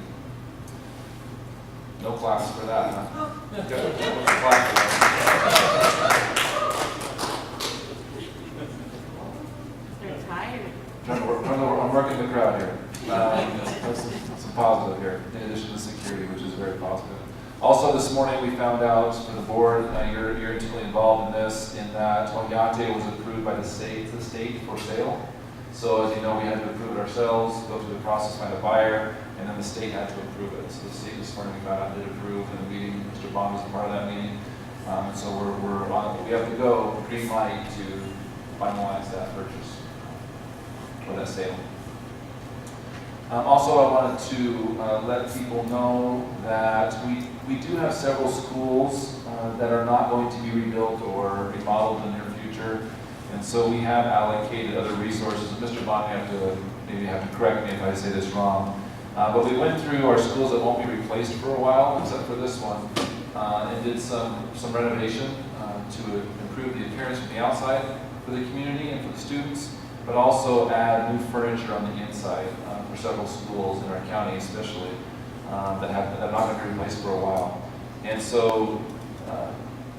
No class for that, huh? Good. Class for that. They're tired. I'm working the crowd here. Some positive here, in addition to security, which is very positive. Also, this morning we found out for the board, you're intimately involved in this, in that Tohatchi was approved by the state for sale. So as you know, we had to approve it ourselves, go through the process, find a buyer, and then the state had to approve it. So the state this morning we found out did approve in the meeting. Mr. Bond was a part of that meeting. So we're on, we have to go green light to finalize that purchase or that sale. Also, I wanted to let people know that we do have several schools that are not going to be rebuilt or remodeled in the near future. And so we have allocated other resources. Mr. Bond, maybe have to correct me if I say this wrong. But we went through our schools that won't be replaced for a while, except for this one, and did some renovation to improve the appearance from the outside for the community and for the students, but also add new furniture on the inside for several schools in our county especially that are not going to be replaced for a while. And so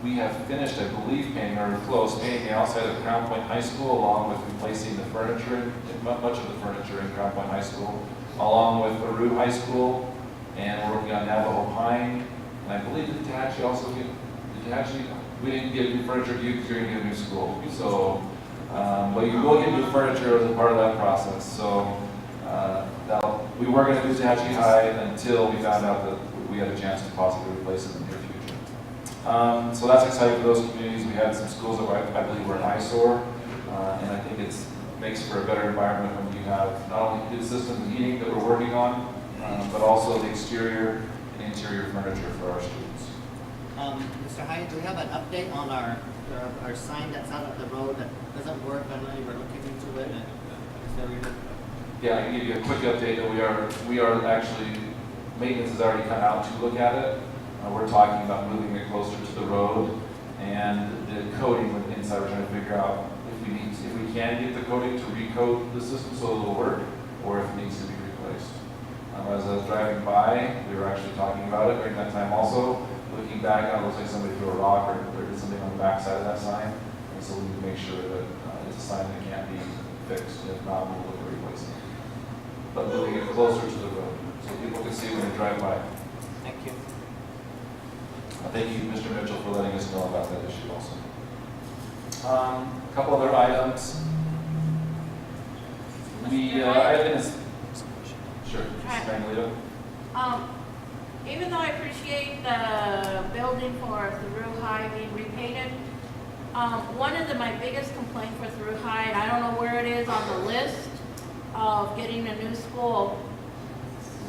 we have finished, I believe, painting the outside of Crown Point High School, along with replacing the furniture, much of the furniture in Crown Point High School, along with Baru High School, and we're working on Navajo Pine. And I believe that Tohatchi also we didn't get new furniture to you because you're going to get a new school. So, but you will get new furniture as a part of that process. So we were going to do Tohatchi High until we found out that we had a chance to possibly replace it in the near future. So that's exciting for those communities. We had some schools that I believe were an eyesore, and I think it makes for a better environment when you have not only good systems and heating that we're working on, but also the exterior and interior furniture for our students. Mr. Hyatt, do we have an update on our sign that's out of the road that doesn't work? I know you were looking into it. Yeah, I can give you a quick update that we are actually, maintenance has already come out to look at it. We're talking about moving it closer to the road, and the coating inside, we're trying to figure out if we can get the coating to recoat the system so it'll work, or if it needs to be replaced. As I was driving by, we were actually talking about it during that time also, looking looking back, it looks like somebody threw a rock or did something on the backside of that sign. And so we need to make sure that it's a sign that can't be fixed. If not, we'll look at replacing it. But moving it closer to the road so people can see when they drive by. Thank you. Thank you, Mr. Mitchell, for letting us know about that issue also. A couple other items. Sure, Mrs. Manuelito. Even though I appreciate the building for Through High being repainted, one of my biggest complaints for Through High, and I don't know where it is on the list of getting a new school,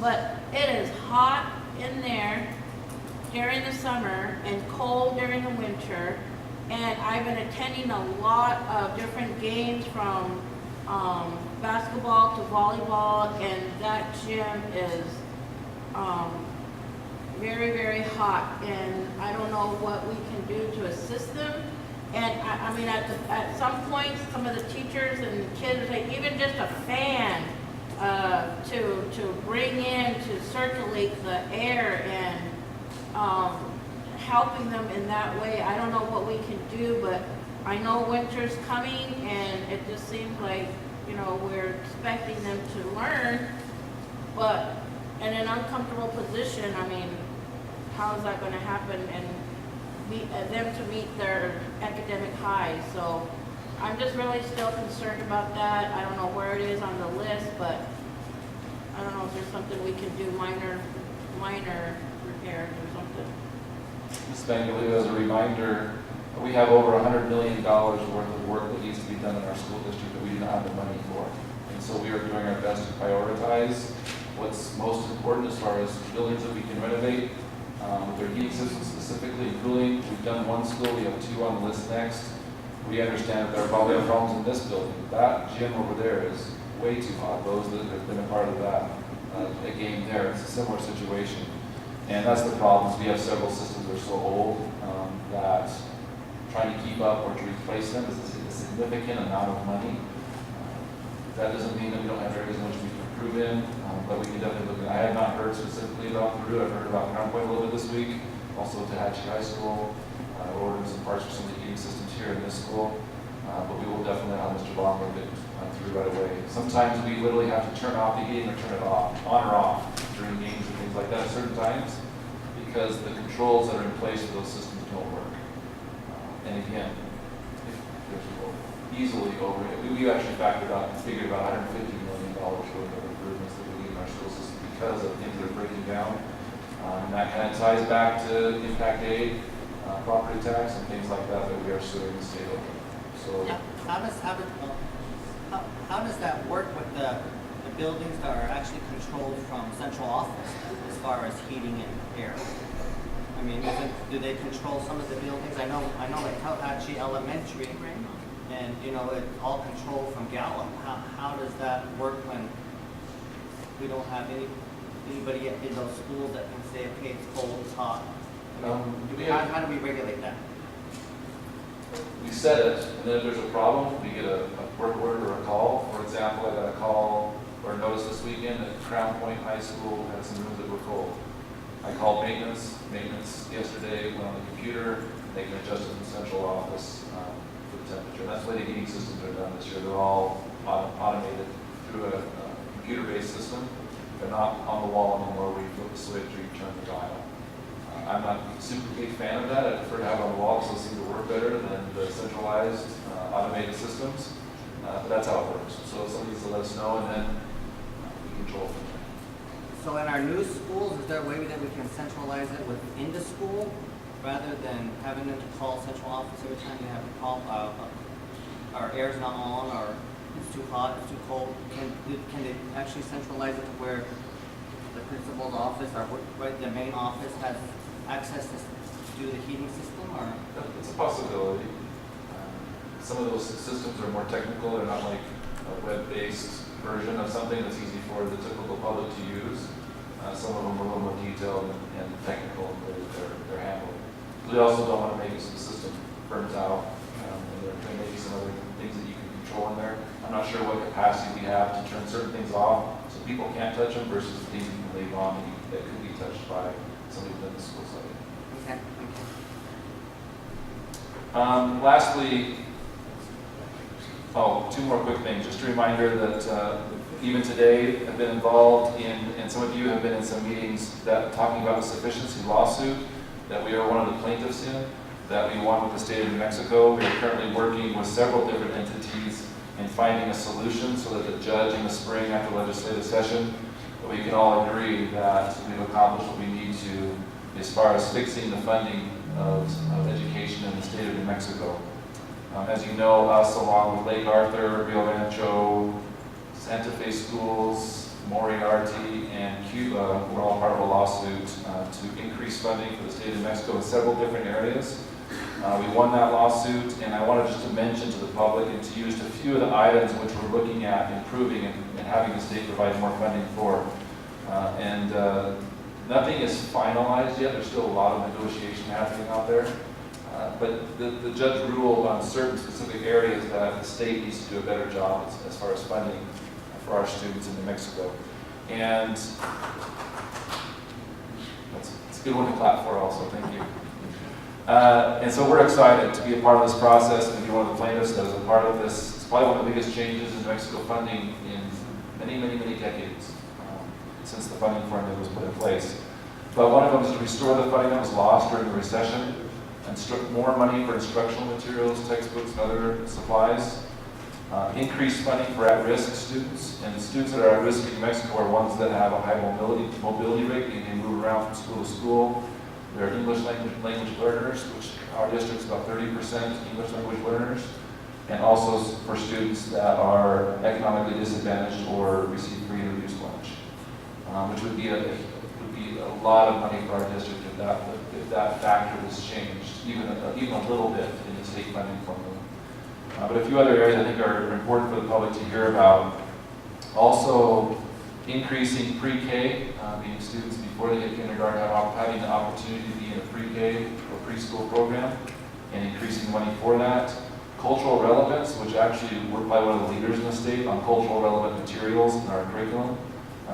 but it is hot in there during the summer and cold during the winter. And I've been attending a lot of different games from basketball to volleyball, and that gym is very, very hot, and I don't know what we can do to assist them. And I mean, at some point, some of the teachers and the kids, like even just a fan to bring in to circulate the air and helping them in that way. I don't know what we can do, but I know winter's coming, and it just seems like, you know, we're expecting them to learn, but in an uncomfortable position. I mean, how is that going to happen and them to meet their academic highs? So I'm just really still concerned about that. I don't know where it is on the list, but I don't know if there's something we can do, minor repairs or something. Ms. Manuelito, as a reminder, we have over $100 million worth of work that needs to be done in our school district that we do not have the money for. And so we are doing our best to prioritize what's most important as far as buildings that we can renovate. With their heating system specifically, and cooling, we've done one school, we have 2 on the list next. We understand that there are probably other problems in this building. That gym over there is way too hot. Those that have been a part of that a game there, it's a similar situation. And that's the problem, is we have several systems that are so old that trying to keep up or to replace them is a significant amount of money. That doesn't mean that we don't have areas in which we can improve in, but we can definitely look at. I have not heard specifically about Peru. I've heard about Crown Point a little bit this week. Also Tohatchi High School. We're ordering some parts for some of the heating systems here in this school, but we will definitely have Mr. Long look it through right away. Sometimes we literally have to turn off the heating or turn it off, on or off during games and things like that at certain times, because the controls that are in place for those systems don't work. And again, there's easily over it. We actually factored out and figured about $150 million worth of improvements that we need in our school system because of things that are breaking down. And that kind of ties back to impact aid, property tax, and things like that that we are suing the state over. So How does that work with the buildings that are actually controlled from central office as far as heating and air? I mean, do they control some of the buildings? I know at Tohatchi Elementary, and you know, it's all controlled from Gallup. How does that work when we don't have anybody in those schools that can say, okay, it's cold, it's hot? How do we regulate that? we set it, and then if there's a problem, we get a work order or a call. For example, I got a call or a notice this weekend that Crown Point High School had some rooms that were cold. I called maintenance. Maintenance yesterday went on the computer. They can adjust it in the central office for the temperature. And that's the way the heating systems are done this year. They're all automated through a computer-based system. They're not on the wall anymore where you flip the switch or you turn the dial. I'm not a super big fan of that. I prefer to have it on the wall because they seem to work better than the centralized automated systems. But that's how it works. So somebody needs to let us know, and then we control from there. So in our new schools, is there a way that we can centralize it within the school rather than having them to call central office every time they have a call? Our air's not on, or it's too hot, it's too cold. Can they actually centralize it to where the principal's office or the main office has access to do the heating system? Or it's a possibility. Some of those systems are more technical. They're not like a web-based version of something that's easy for the typical public to use. Some of them are a little more detailed and technical in the way that they're handled. We also don't want to make it so the system burns out, and there may be some other things that you can control in there. I'm not sure what capacity we have to turn certain things off so people can't touch them versus things you can leave on that could be touched by somebody within the school site. Okay, thank you. Lastly, two more quick things. Just a reminder that even today I've been involved in, and some of you have been in some meetings that talking about the sufficiency lawsuit that we are one of the plaintiffs in, that we won with the state of New Mexico. We are currently working with several different entities in finding a solution so that the judge in the spring after legislative session, that we can all agree that we've accomplished what we need to as far as fixing the funding of education in the state of New Mexico. As you know, us along with Lake Arthur, Rio Rancho, Santa Fe Schools, Moriarty, and Cuba were all part of a lawsuit to increase funding for the state of New Mexico in several different areas. We won that lawsuit, and I wanted just to mention to the public and to you just a few of the items which we're looking at improving and having the state provide more funding for. Nothing is finalized yet. There's still a lot of negotiation happening out there. But the judge ruled on certain specific areas that the state needs to do a better job as far as funding for our students in New Mexico. And it's a good one to clap for also, thank you. And so we're excited to be a part of this process and be one of the plaintiffs that is a part of this. It's probably one of the biggest changes in New Mexico funding in many, many, many decades since the funding formula was put in place. But one of them is to restore the funding that was lost during the recession and more money for instructional materials, textbooks, and other supplies. Increased funding for at-risk students, and the students that are at risk in New Mexico are ones that have a high mobility rate, and they move around from school to school. They're English language learners, which our district's about 30% English language learners, and also for students that are economically disadvantaged or receive free or reduced lunch, which would be a lot of money for our district if that factor was changed, even a little bit in the state funding formula. But a few other areas I think are important for the public to hear about. Also, increasing pre-K, meaning students before they hit kindergarten having the opportunity to be in a pre-K or preschool program, and increasing money for that. Cultural relevance, which actually we're probably one of the leaders in the state on cultural relevant materials in our curriculum.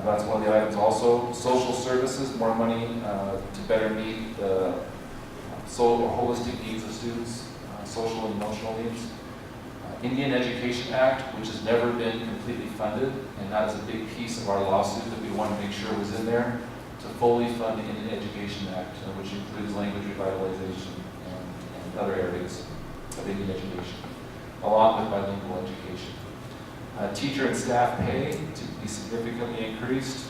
That's one of the items also. Social services, more money to better meet the holistic needs of students, social and emotional needs. Indian Education Act, which has never been completely funded, and that is a big piece of our lawsuit that we want to make sure was in there, to fully fund the Indian Education Act, which includes language revitalization and other areas of Indian education, along with bilingual education. Teacher and staff pay to be significantly increased,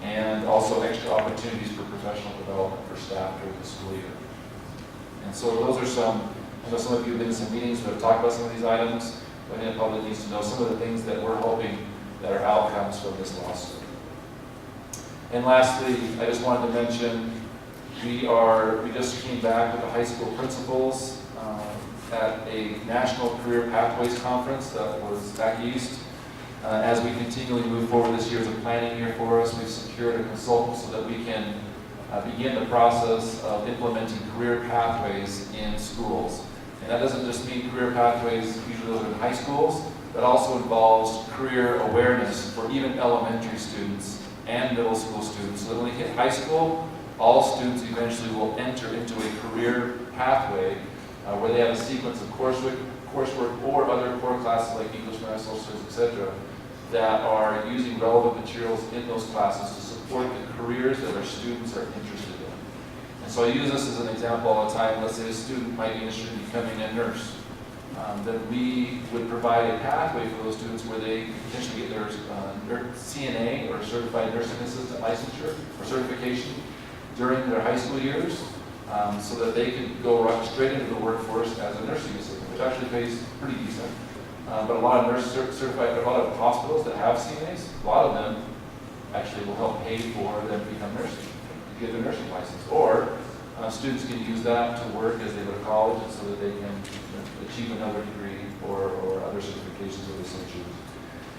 and also extra opportunities for professional development for staff during the school year. And so those are I know some of you have been in some meetings that have talked about some of these items, but I think the public needs to know some of the things that we're hoping that are outcomes from this lawsuit. And lastly, I just wanted to mention, we just came back with the high school principals at a National Career Pathways Conference that was back east. As we continually move forward, this year is a planning year for us. We've secured a consultant so that we can begin the process of implementing career pathways in schools. And that doesn't just mean career pathways, usually those are in high schools, but also involves career awareness for even elementary students and middle school students. So that when they hit high school, all students eventually will enter into a career pathway where they have a sequence of coursework or other core classes like English, Math, Social Studies, etc., that are using relevant materials in those classes to support the careers that our students are interested in. And so I use this as an example all the time. Let's say a student might be interested in becoming a nurse. Then we would provide a pathway for those students where they potentially get their CNA or Certified Nursing Assistant licensure or certification during their high school years, so that they can go right straight into the workforce as a nursing assistant, which actually pays pretty decent. But a lot of a lot of hospitals that have CNAs, a lot of them actually will help pay for them to become nurses, to get their nursing license. Or students can use that to work as they go to college, and so that they can achieve another degree or other certifications if they so choose.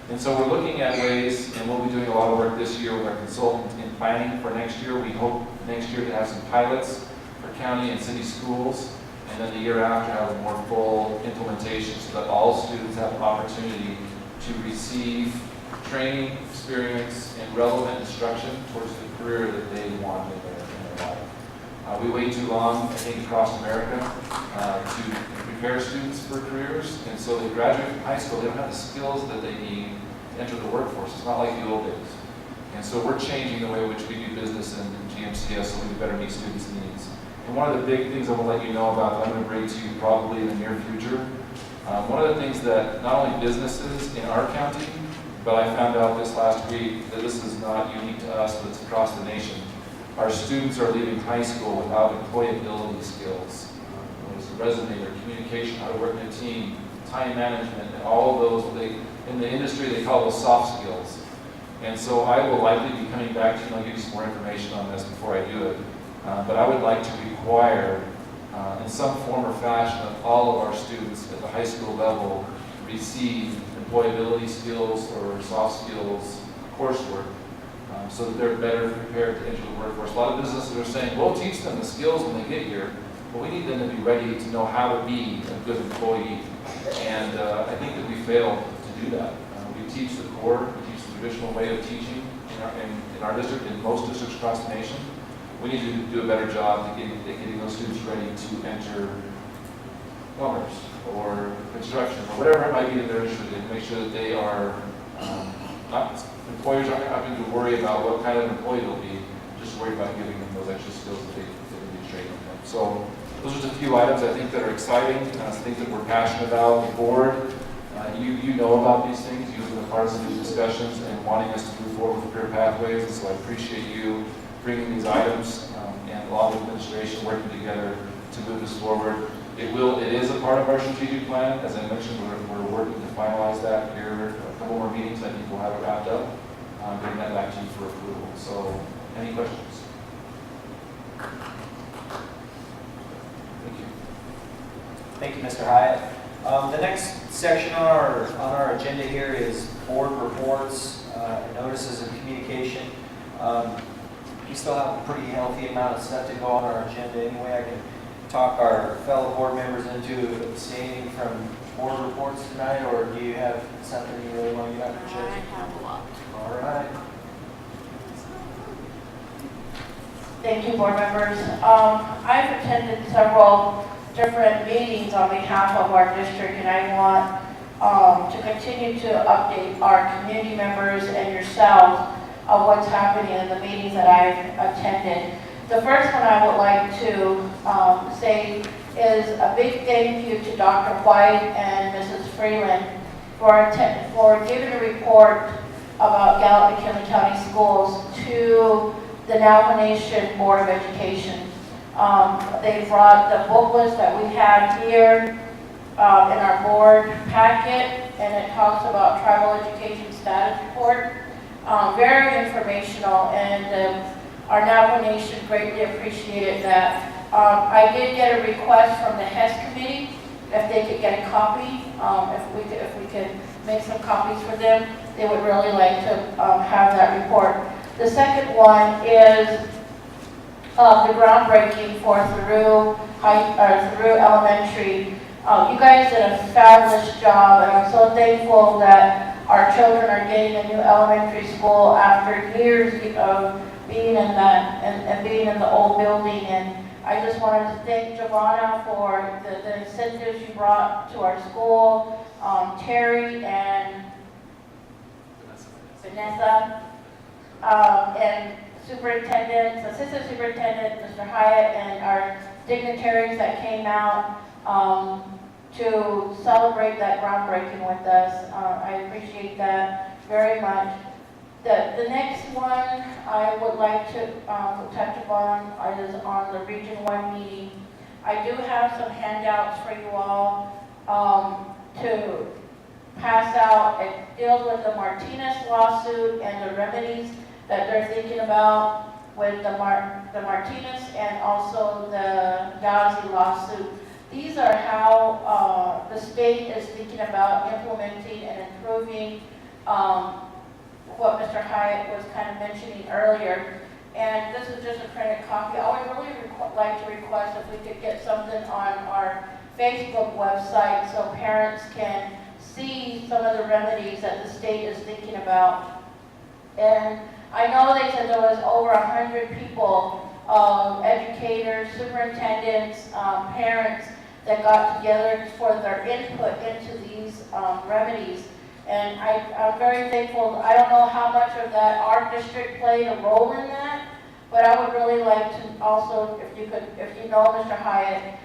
And so we're looking at ways, and we'll be doing a lot of work this year with our consultant in planning for next year. We hope next year to have some pilots for county and city schools, and then the year after have a more full implementation so that all students have an opportunity to receive training, experience, and relevant instruction towards the career that they want in their life. We wait too long, I think, across America to prepare students for careers. And so they graduate from high school, they don't have the skills that they need to enter the workforce. It's not like the old days. And so we're changing the way in which we do business in GMCS so we can better meet students' needs. And one of the big things I want to let you know about that I'm going to bring to you probably in the near future, one of the things that not only businesses in our county, but I found out this last week that this is not unique to us, but it's across the nation. Our students are leaving high school without employability skills. Whether it's a resume or communication, how to work in a team, time management, and all of those, in the industry they call those soft skills. And so I will likely be coming back to you and I'll give you some more information on this before I do it. But I would like to require, in some form or fashion, that all of our students at the high school level receive employability skills or soft skills coursework so that they're better prepared to enter the workforce. A lot of businesses are saying, we'll teach them the skills when they get here, but we need them to be ready to know how to be a good employee. And I think that we fail to do that. We teach the core, we teach the traditional way of teaching in our district, in most districts across the nation. We need to do a better job at getting those students ready to enter commerce or construction or whatever it might be that they're interested in, to make sure that they are employers aren't having to worry about what kind of employee they'll be, just worried about giving them those extra skills that they can be trained on. So those are just a few items I think that are exciting, things that we're passionate about. The board, you know about these things, you've been a part of some of these discussions and wanting us to move forward with career pathways, and so I appreciate you bringing these items and along with administration working together to move this forward. It is a part of our strategic plan. As I mentioned, we're working to finalize that here. A couple more meetings, I think we'll have it wrapped up. Bring that back to you for approval. So, any questions? Thank you. Thank you, Mr. Hyatt. The next section on our agenda here is board reports, notices of communication. We still have a pretty healthy amount of stuff to go on our agenda anyway. I can talk our fellow board members into abstaining from board reports tonight, or do you have something you really want to get out of your chest? I have a lot. All right. Thank you, board members. I've attended several different meetings on behalf of our district, and I want to continue to update our community members and yourselves of what's happening in the meetings that I've attended. The first one I would like to say is a big thank you to Dr. White and Mrs. Freeland for giving a report about Gallup McKinley County Schools to the Navajo Nation Board of Education. They brought the booklets that we have here in our board packet, and it talks about tribal education status report. Very informational, and our Navajo Nation greatly appreciated that. I did get a request from the HES committee if they could get a copy, if we could make some copies for them. They would really like to have that report. The second one is the groundbreaking for Thoreau Elementary. You guys did a fabulous job, and I'm so thankful that our children are getting a new elementary school after years of being in that and being in the old building. And I just wanted to thank Giovanna for the incentives you brought to our school, Terry and Vanessa, and superintendent, assistant superintendent, Mr. Hyatt, and our dignitaries that came out to celebrate that groundbreaking with us. I appreciate that very much. The next one I would like to touch upon is on the Region 1 meeting. I do have some handouts for you all to pass out. It deals with the Martinez lawsuit and the remedies that they're thinking about with the Martinez and also the Gazi lawsuit. These are how the state is thinking about implementing and improving what Mr. Hyatt was kind of mentioning earlier. And this is just a printed copy. I would really like to request if we could get something on our Facebook website so parents can see some of the remedies that the state is thinking about. And I know they said there was over 100 people educators, superintendents, parents that got together for their input into these remedies. And I'm very thankful. I don't know how much of that our district played a role in that, but I would really like to also, if you know Mr. Hyatt,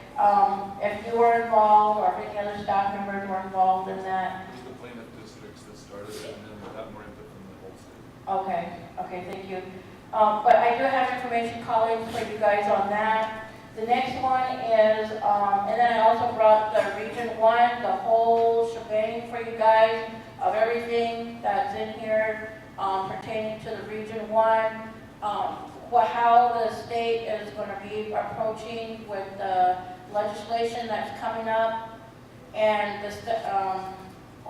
if you were involved or if any other staff members were involved in that. It was the plaintiff districts that started it, and then we got more input from the whole state. Okay, thank you. But I do have information, colleagues, for you guys on that. The next one is, and then I also brought the Region 1, the whole shebang for you guys of everything that's in here pertaining to the Region 1. How the state is going to be approaching with the legislation that's coming up, and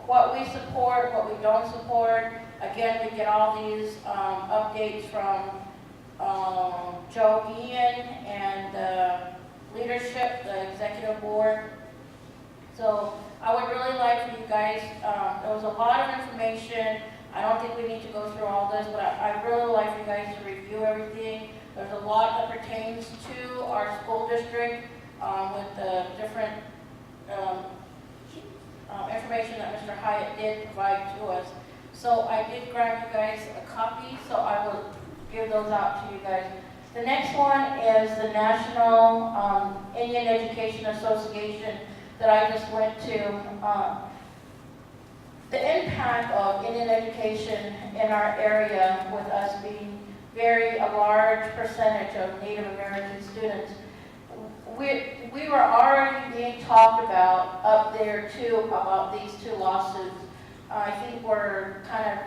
what we support, what we don't support. Again, we get all these updates from Joe Ian and the leadership, the executive board. So I would really like for you guys, there was a lot of information. I don't think we need to go through all this, but I'd really like for you guys to review everything. There's a lot that pertains to our school district with the different information that Mr. Hyatt did provide to us. So I did grab you guys a copy, so I will give those out to you guys. The next one is the National Indian Education Association that I just went to. The impact of Indian education in our area, with us being a large percentage of Native American students, we were already being talked about up there too, about these two lawsuits. I think we're kind of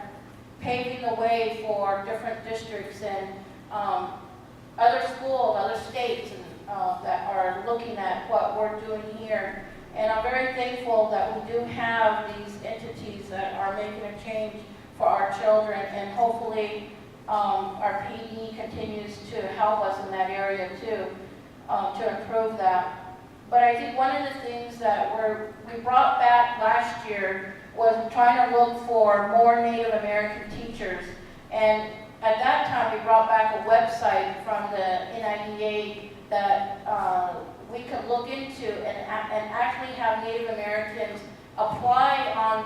paving the way for different districts and other schools, other states that are looking at what we're doing here. And I'm very thankful that we do have these entities that are making a change for our children, and hopefully our PD continues to help us in that area too, to improve that. But I think one of the things that we brought back last year was trying to look for more Native American teachers. And at that time, we brought back a website from the NIDA that we could look into and actually have Native Americans apply on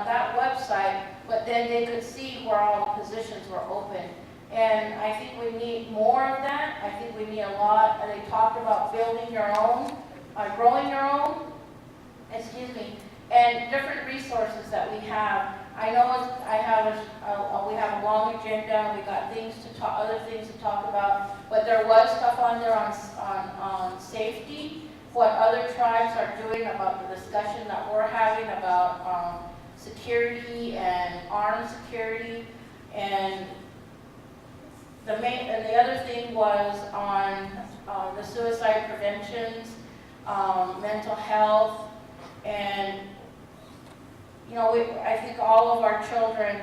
that website, but then they could see where all the positions were open. And I think we need more of that. I think we need a lot. They talked about building your own, growing your own, and different resources that we have. I know we have a long agenda. We got other things to talk about, but there was stuff on there on safety, what other tribes are doing, about the discussion that we're having about security and armed security, and the other thing was on the suicide preventions, mental health, and I think all of our children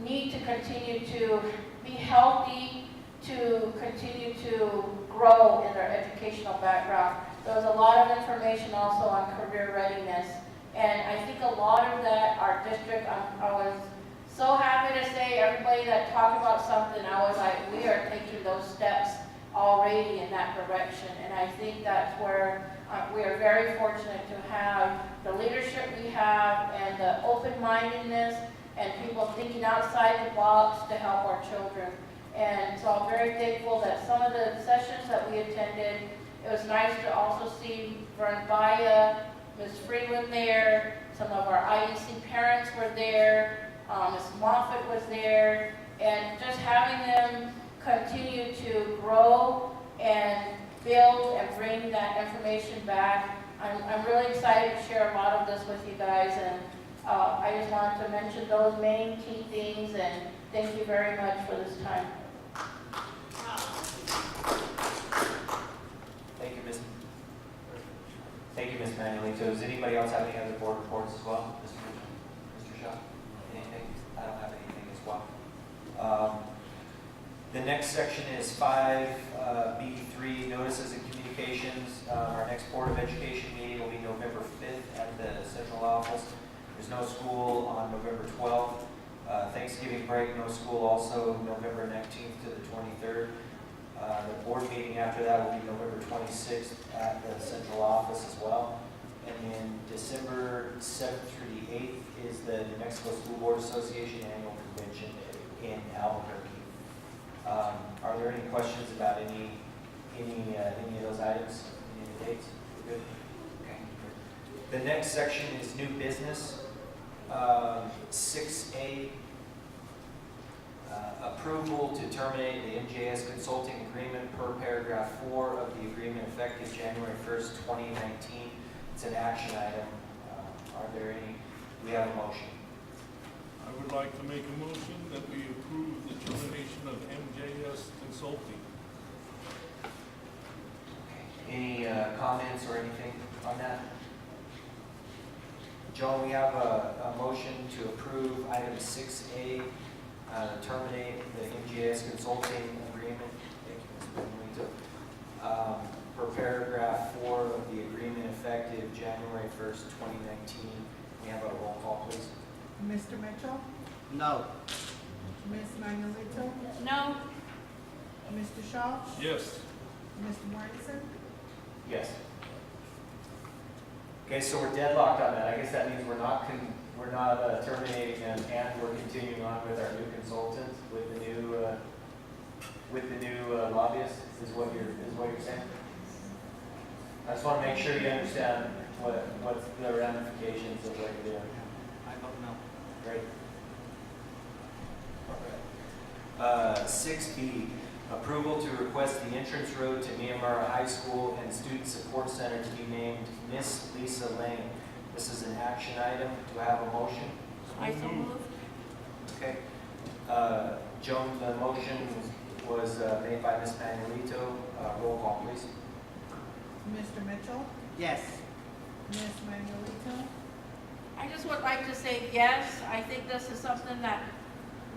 need to continue to be healthy, to continue to grow in their educational background. There was a lot of information also on career readiness, and I think a lot of that, our district, I was so happy to say everybody that talked about something, I was like, we are taking those steps already in that direction, and I think that's where we are very fortunate to have the leadership we have and the open-mindedness and people thinking outside the box to help our children. And so I'm very thankful that some of the sessions that we attended, it was nice to also see Vern Baya, Ms. Freeland there, some of our IEC parents were there, Ms. Moffitt was there, and just having them continue to grow and build and bring that information back. I'm really excited to share a lot of this with you guys, and I just wanted to mention those main key things, and thank you very much for this time. Thank you, Ms. Manuelito. Does anybody else have any other board reports as well? Mr. Shaw? Anything? I don't have anything as well. The next section is 5B3, notices and communications. Our next Board of Education meeting will be November 5th at the central office. There's no school on November 12th. Thank Thanksgiving break, no school also November 19th to the 23rd. The board meeting after that will be November 26th at the central office as well. And then December 7th through the 8th is the New Mexico School Board Association Annual Convention in Albuquerque. Are there any questions about any of those items, any of the dates? We're good? Okay. The next section is new business. 6A, approval to terminate the MJS consulting agreement per paragraph 4 of the agreement effective January 1st, 2019. It's an action item. Are there any? We have a motion. I would like to make a motion that we approve the termination of MJS Consulting. Any comments or anything on that? Joan, we have a motion to approve item 6A, terminate the MGS consulting agreement. Thank you, Ms. Benito. For paragraph 4 of the agreement effective January 1st, 2019. We have a roll call, please. Mr. Mitchell, No. Ms. Manuelito, No, Mr. Shaw, Yes. Mr. Mortensen, Yes. Okay, so we're deadlocked on that. I guess that means we're not terminating them, and we're continuing on with our new consultant with the new lobbyist. Is what you're saying? I just want to make sure you understand what's the ramifications of what you're doing. I don't know. Great. 6B, approval to request the entrance road to Myanmar High School and Student Support Center to be named Miss Lisa Lane. This is an action item. Do I have a motion? I so moved. Okay. Joan, the motion was made by Ms. Manuelito. Roll call, please. Mr. Mitchell, Yes. Ms. Manuelito, I just would like to say yes, I think this is something that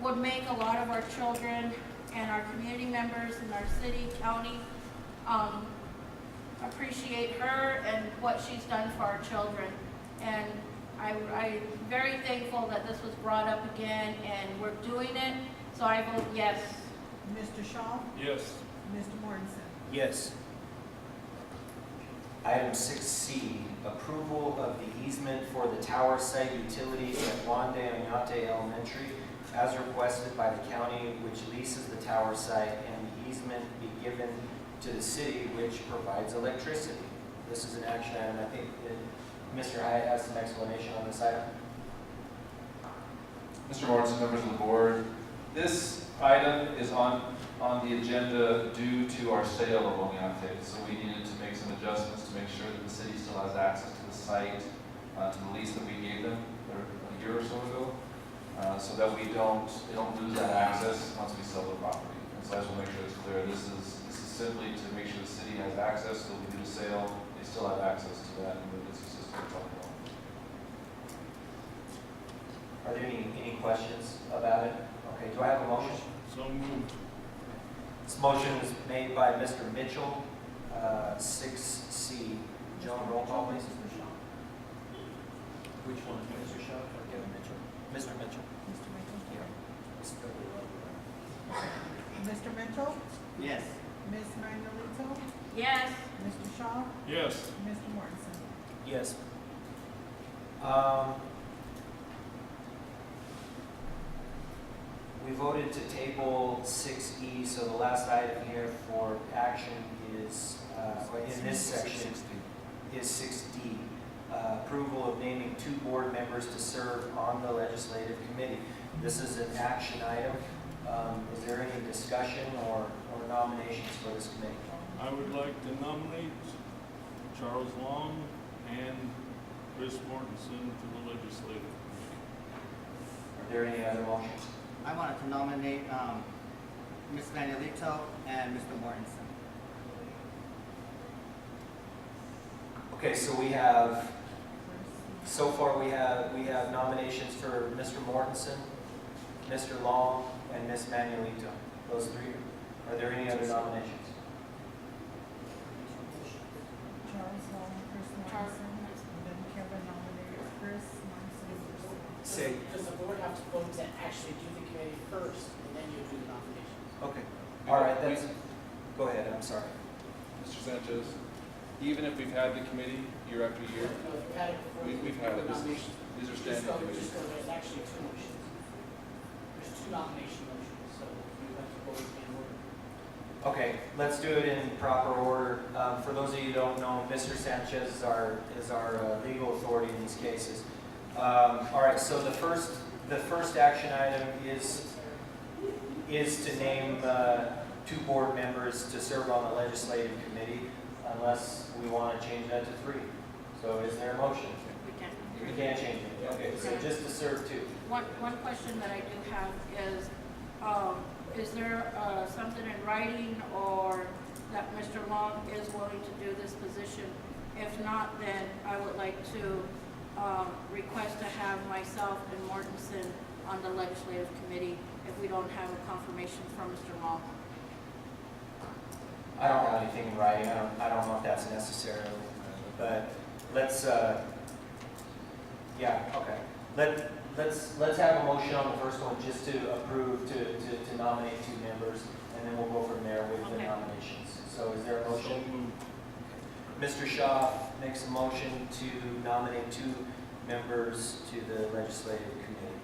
would make a lot of our children and our community members in our city, county, appreciate her and what she's done for our children. And I'm very thankful that this was brought up again and we're doing it, so I vote yes. Mr. Shaw, Yes. Mr. Mortensen. Yes. Item 6C, approval of the easement for the tower site utilities at Juan de Oñate Elementary as requested by the county which leases the tower site and the easement be given to the city which provides electricity. This is an action item. I think that Mr. Hyatt has some explanation on this item. Mr. Morrison, members of the board, this item is on the agenda due to our sale of Oñate. So we needed to make some adjustments to make sure that the city still has access to the site, to the lease that we gave them a year or so ago, so that they don't lose that access once we sell the property. And so I just want to make sure it's clear. This is simply to make sure the city has access, so we do the sale, they still have access to that and the system. Are there any questions about it? Okay, do I have a motion? So moved. This motion is made by Mr. Mitchell, 6C. Joan, roll call, please. Which one? Mr. Shaw or Kevin Mitchell? Mr. Mitchell. Mr. Mitchell. Yeah. Mr. Mitchell, Yes. Ms. Manuelito, Yes, Mr. Shaw, Yes. Mr. Mortensen. Yes. We voted to table 6E, so the last item here for action is, in this section, is 6D. Approval of naming 2 board members to serve on the legislative committee. This is an action item. Is there any discussion or nominations for this committee? I would like to nominate Charles Long and Chris Mortensen to the legislative committee. Are there any other motions? I wanted to nominate Ms. Manuelito and Mr. Mortensen. Okay, so we have, so far we have nominations for Mr. Mortensen, Mr. Long, and Ms. Manuelito. Those 3. Are there any other nominations? Charles Long, Chris Mortensen, and then Kevin nominated Chris Mortensen. Say, Does the board have to vote to actually do the first, and then you do the nominations. Okay. All right, that's, go ahead, I'm sorry. Mr. Sanchez, even if we've had the committee year after year, No, if you had it before. we've had it. Nominations. These are Just standing go, committees. just go, there's actually two motions. There's two nomination motions, so you have to go in order. Okay, let's do it in proper order. For those of you who don't know, Mr. Sanchez is our legal authority in these cases. All right, so the first action item is to name two board members to serve on the legislative committee, unless we want to change that to 3. So is there a motion? We can. We can't change it. Okay, so just to serve 2. One question that I do have is there something in writing or that Mr. Long is willing to do this position? If not, then I would like to request to have myself and Mortensen on the legislative committee if we don't have a confirmation from Mr. Long. I don't have anything in writing. I don't know if that's necessary, but let's. Yeah. Okay. Let's have a motion on the first one just to approve to nominate 2 members, and then we'll go from there with the Okay. nominations. So is there a So motion? moved. Mr. Shaw makes a motion to nominate 2 members to the legislative committee.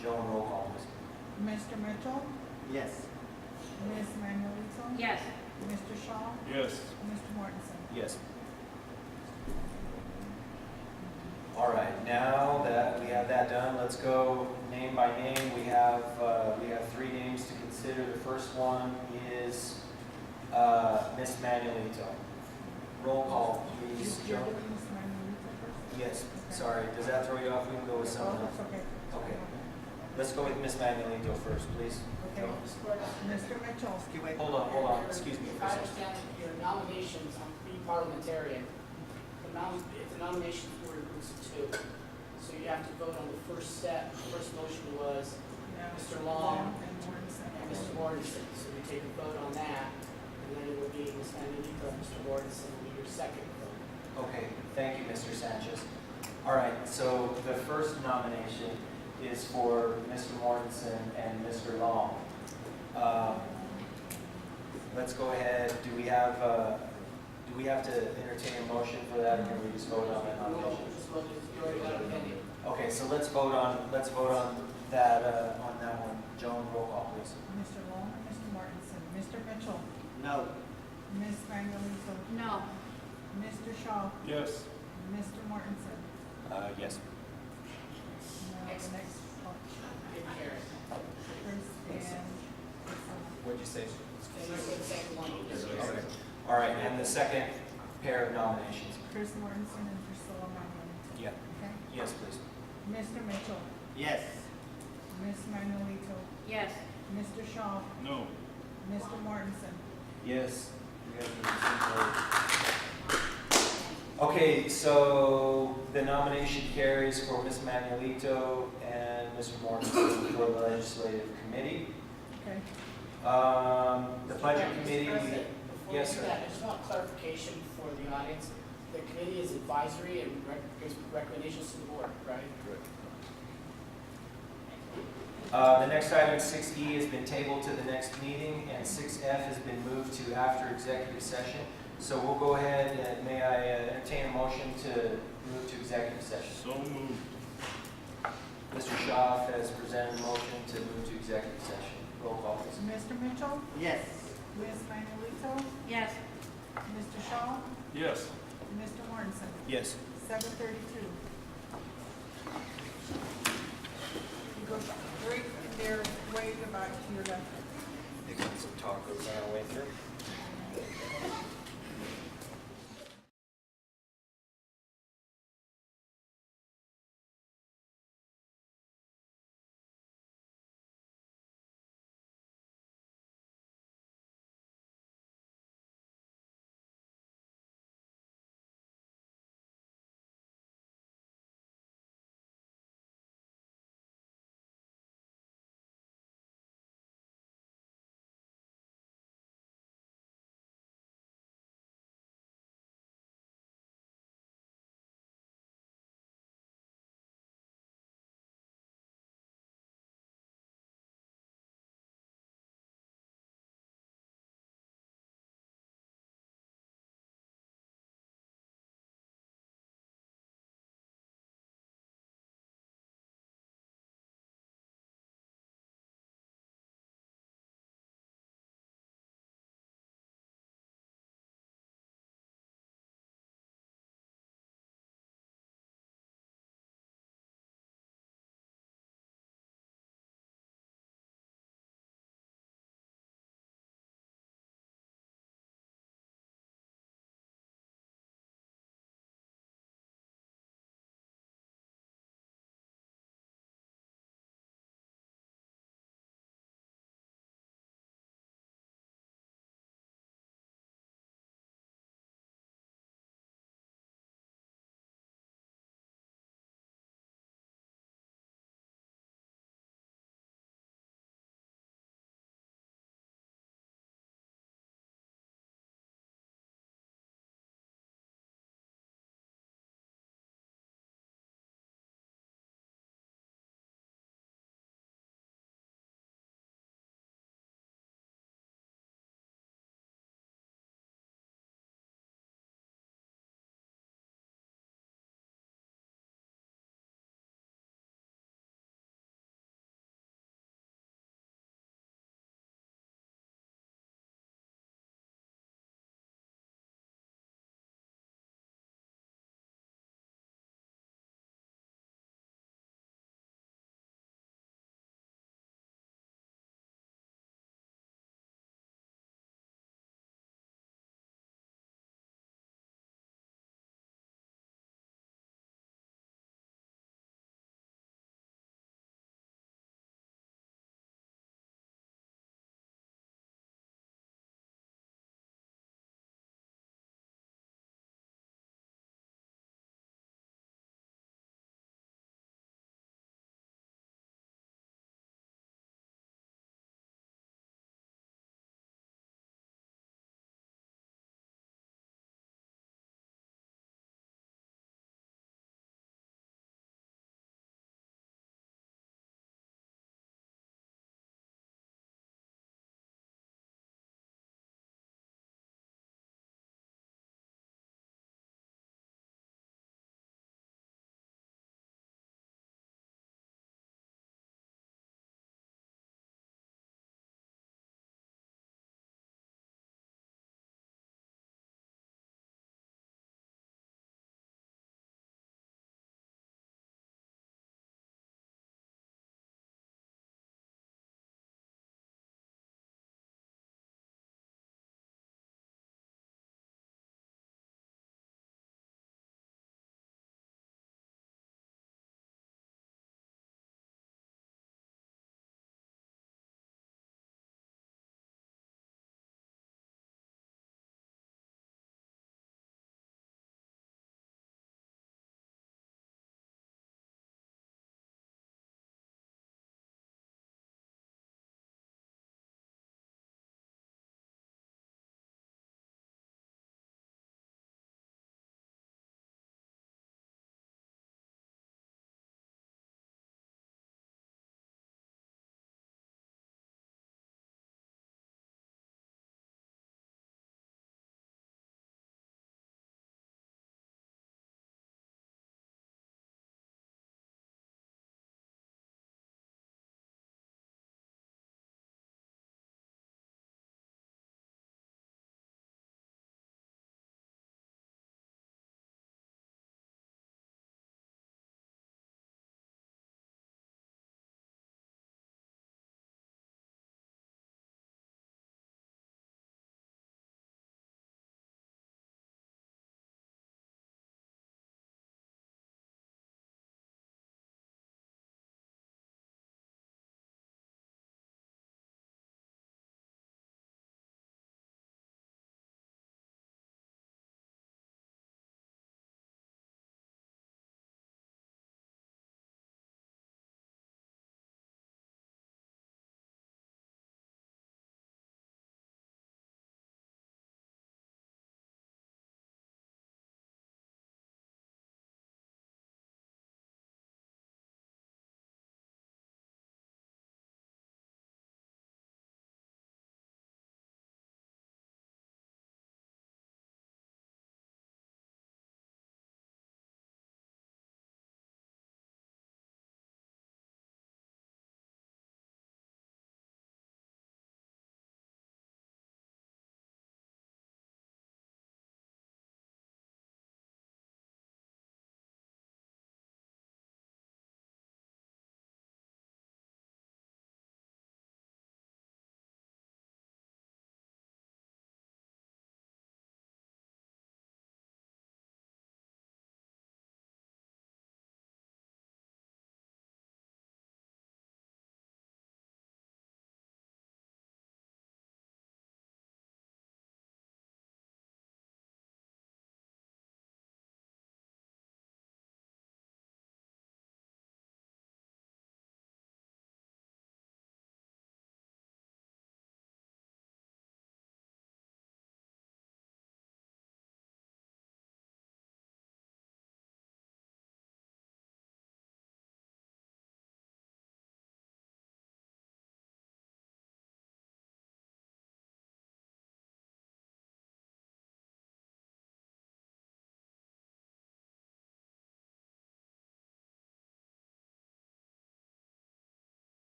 Joan, roll call, please. Mr. Mitchell, Yes. Ms. Manuelito, Yes. Mr. Shaw, Yes. Mr. Mortensen. Yes. All right, now that we have that done, let's go name by name. We have 3 names to consider. The first one is Ms. Manuelito. Roll call, please, You're Joe. doing Ms. Manuelito first? Yes, Okay. sorry, does that throw you off? We can go with someone Oh, else. that's okay. Okay. Let's go with Ms. Manuelito first, please. Okay. Mr. Mitchell, Can you wait? Hold on, excuse me. If I understand your nominations on being parliamentarian, the nominations were in groups of 2. So you have to vote on the first set. The first motion was yeah, Mr. Long and Mortensen. and Mr. Mortensen. So we take a vote on that, and then it will be Ms. Manuelito and Mr. Mortensen will be your second vote. Okay, thank you, Mr. Sanchez. All right, so the first nomination is for Mr. Mortensen and Mr. Long. Let's go ahead. Do we have to entertain a motion for that, or can we just vote on that nomination? Just vote, you already got an opinion. Okay, so let's vote on that on that one. Joan, roll call, please. Mr. Long and Mr. Mortensen. Mr. Mitchell, No. Ms. Manuelito, No. Mr. Shaw, Yes. Mr. Mortensen. Yes. Now the next, Didn't hear it. Chris and, What'd you say? And you said the second one. Okay. All right, and the second pair of nominations. Chris Mortensen and Priscilla Manuelito. Yeah. Okay. Yes, please. Mr. Mitchell, Yes. Ms. Manuelito, Yes. Mr. Shaw, No. Mr. Mortensen. Yes. Okay, so the nomination carries for Ms. Manuelito and Mr. Mortensen for the legislative committee. Okay. The budget committee, Before we yes, do sir. that, I just want clarification for the audience. The committee is advisory and gives recommendations to the board, right? The next item, 6E, has been tabled to the next meeting, and 6F has been moved to after executive session. So we'll go ahead and may I entertain a motion to move to executive session? So moved. Mr. Schaaf has presented a motion to move to executive session. Roll call, please. Mr. Mitchell, Yes. Ms. Manuelito, Yes. Mr. Shaw, Yes. Mr. Mortensen. Yes. 7:32. You go right there, way back to your left. They got some tacos on our way through.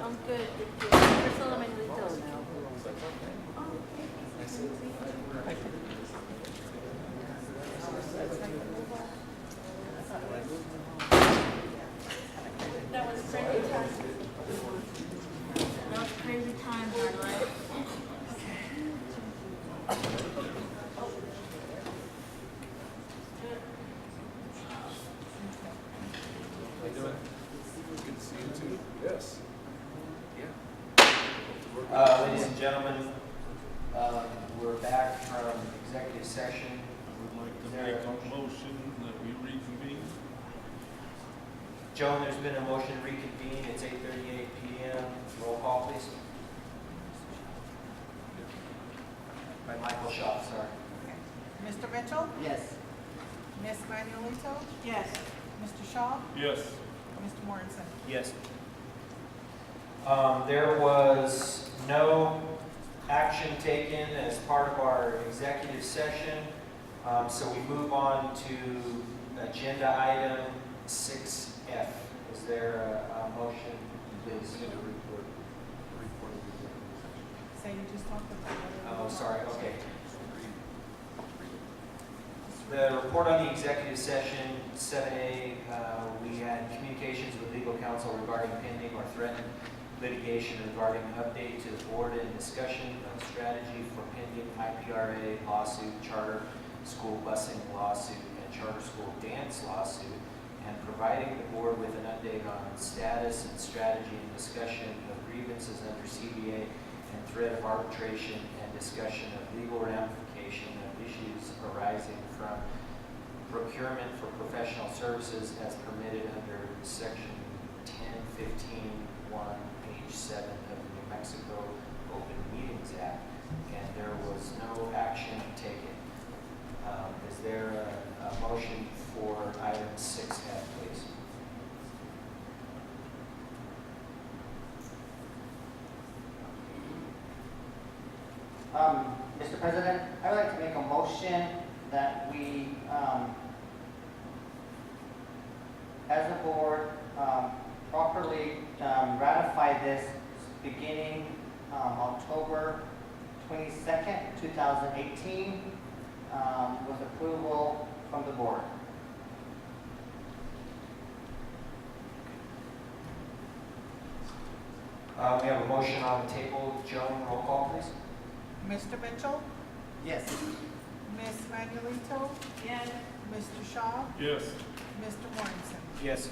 I'm good. Priscilla Manuelito now. That was crazy time. That was crazy time in our life. Yes. Ladies and gentlemen, we're back from executive session. I would like to make a motion that we reconvene. Joan, there's been a motion to reconvene. It's 8:38 PM. Roll call, please. By Michael Shaw, sorry. Mr. Mitchell? Yes. Miss Manuelito? Yes. Mr. Shaw? Yes. Mr. Morrison? Yes. There was no action taken as part of our executive session. So we move on to agenda item 6F. Is there a motion, please? Say you just talked about it. Oh, sorry, okay. The report on the executive session, 7A, we had communications with legal counsel regarding pending or threatened litigation regarding an update to the board and discussion of strategy for pending IPRA lawsuit, charter school busing lawsuit, and charter school dance lawsuit, and providing the board with an update on status and strategy and discussion of grievances under CBA and threat of arbitration and discussion of legal ramification of issues arising from procurement for professional services as permitted under section 1015(1), page 7 of the New Mexico Open Meetings Act, and there was no action taken. Is there a motion for item 6F, please? Mr. President, I would like to make a motion that we, as a board, properly ratify this beginning October 22nd, 2018, with approval from the board. We have a motion on the table. Joan, roll call, please. Mr. Mitchell? Yes. Miss Manuelito? Yes. Mr. Shaw? Yes. Mr. Morrison? Yes.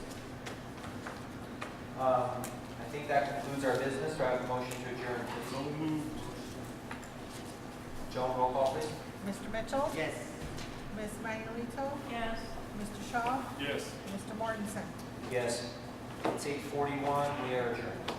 I think that concludes our business. Do I have a motion to adjourn, So please? moved. Joan, roll call, please. Mr. Mitchell? Yes. Miss Manuelito? Yes. Mr. Shaw? Yes. Mr. Morrison? Yes. It's 8:41. We are adjourned.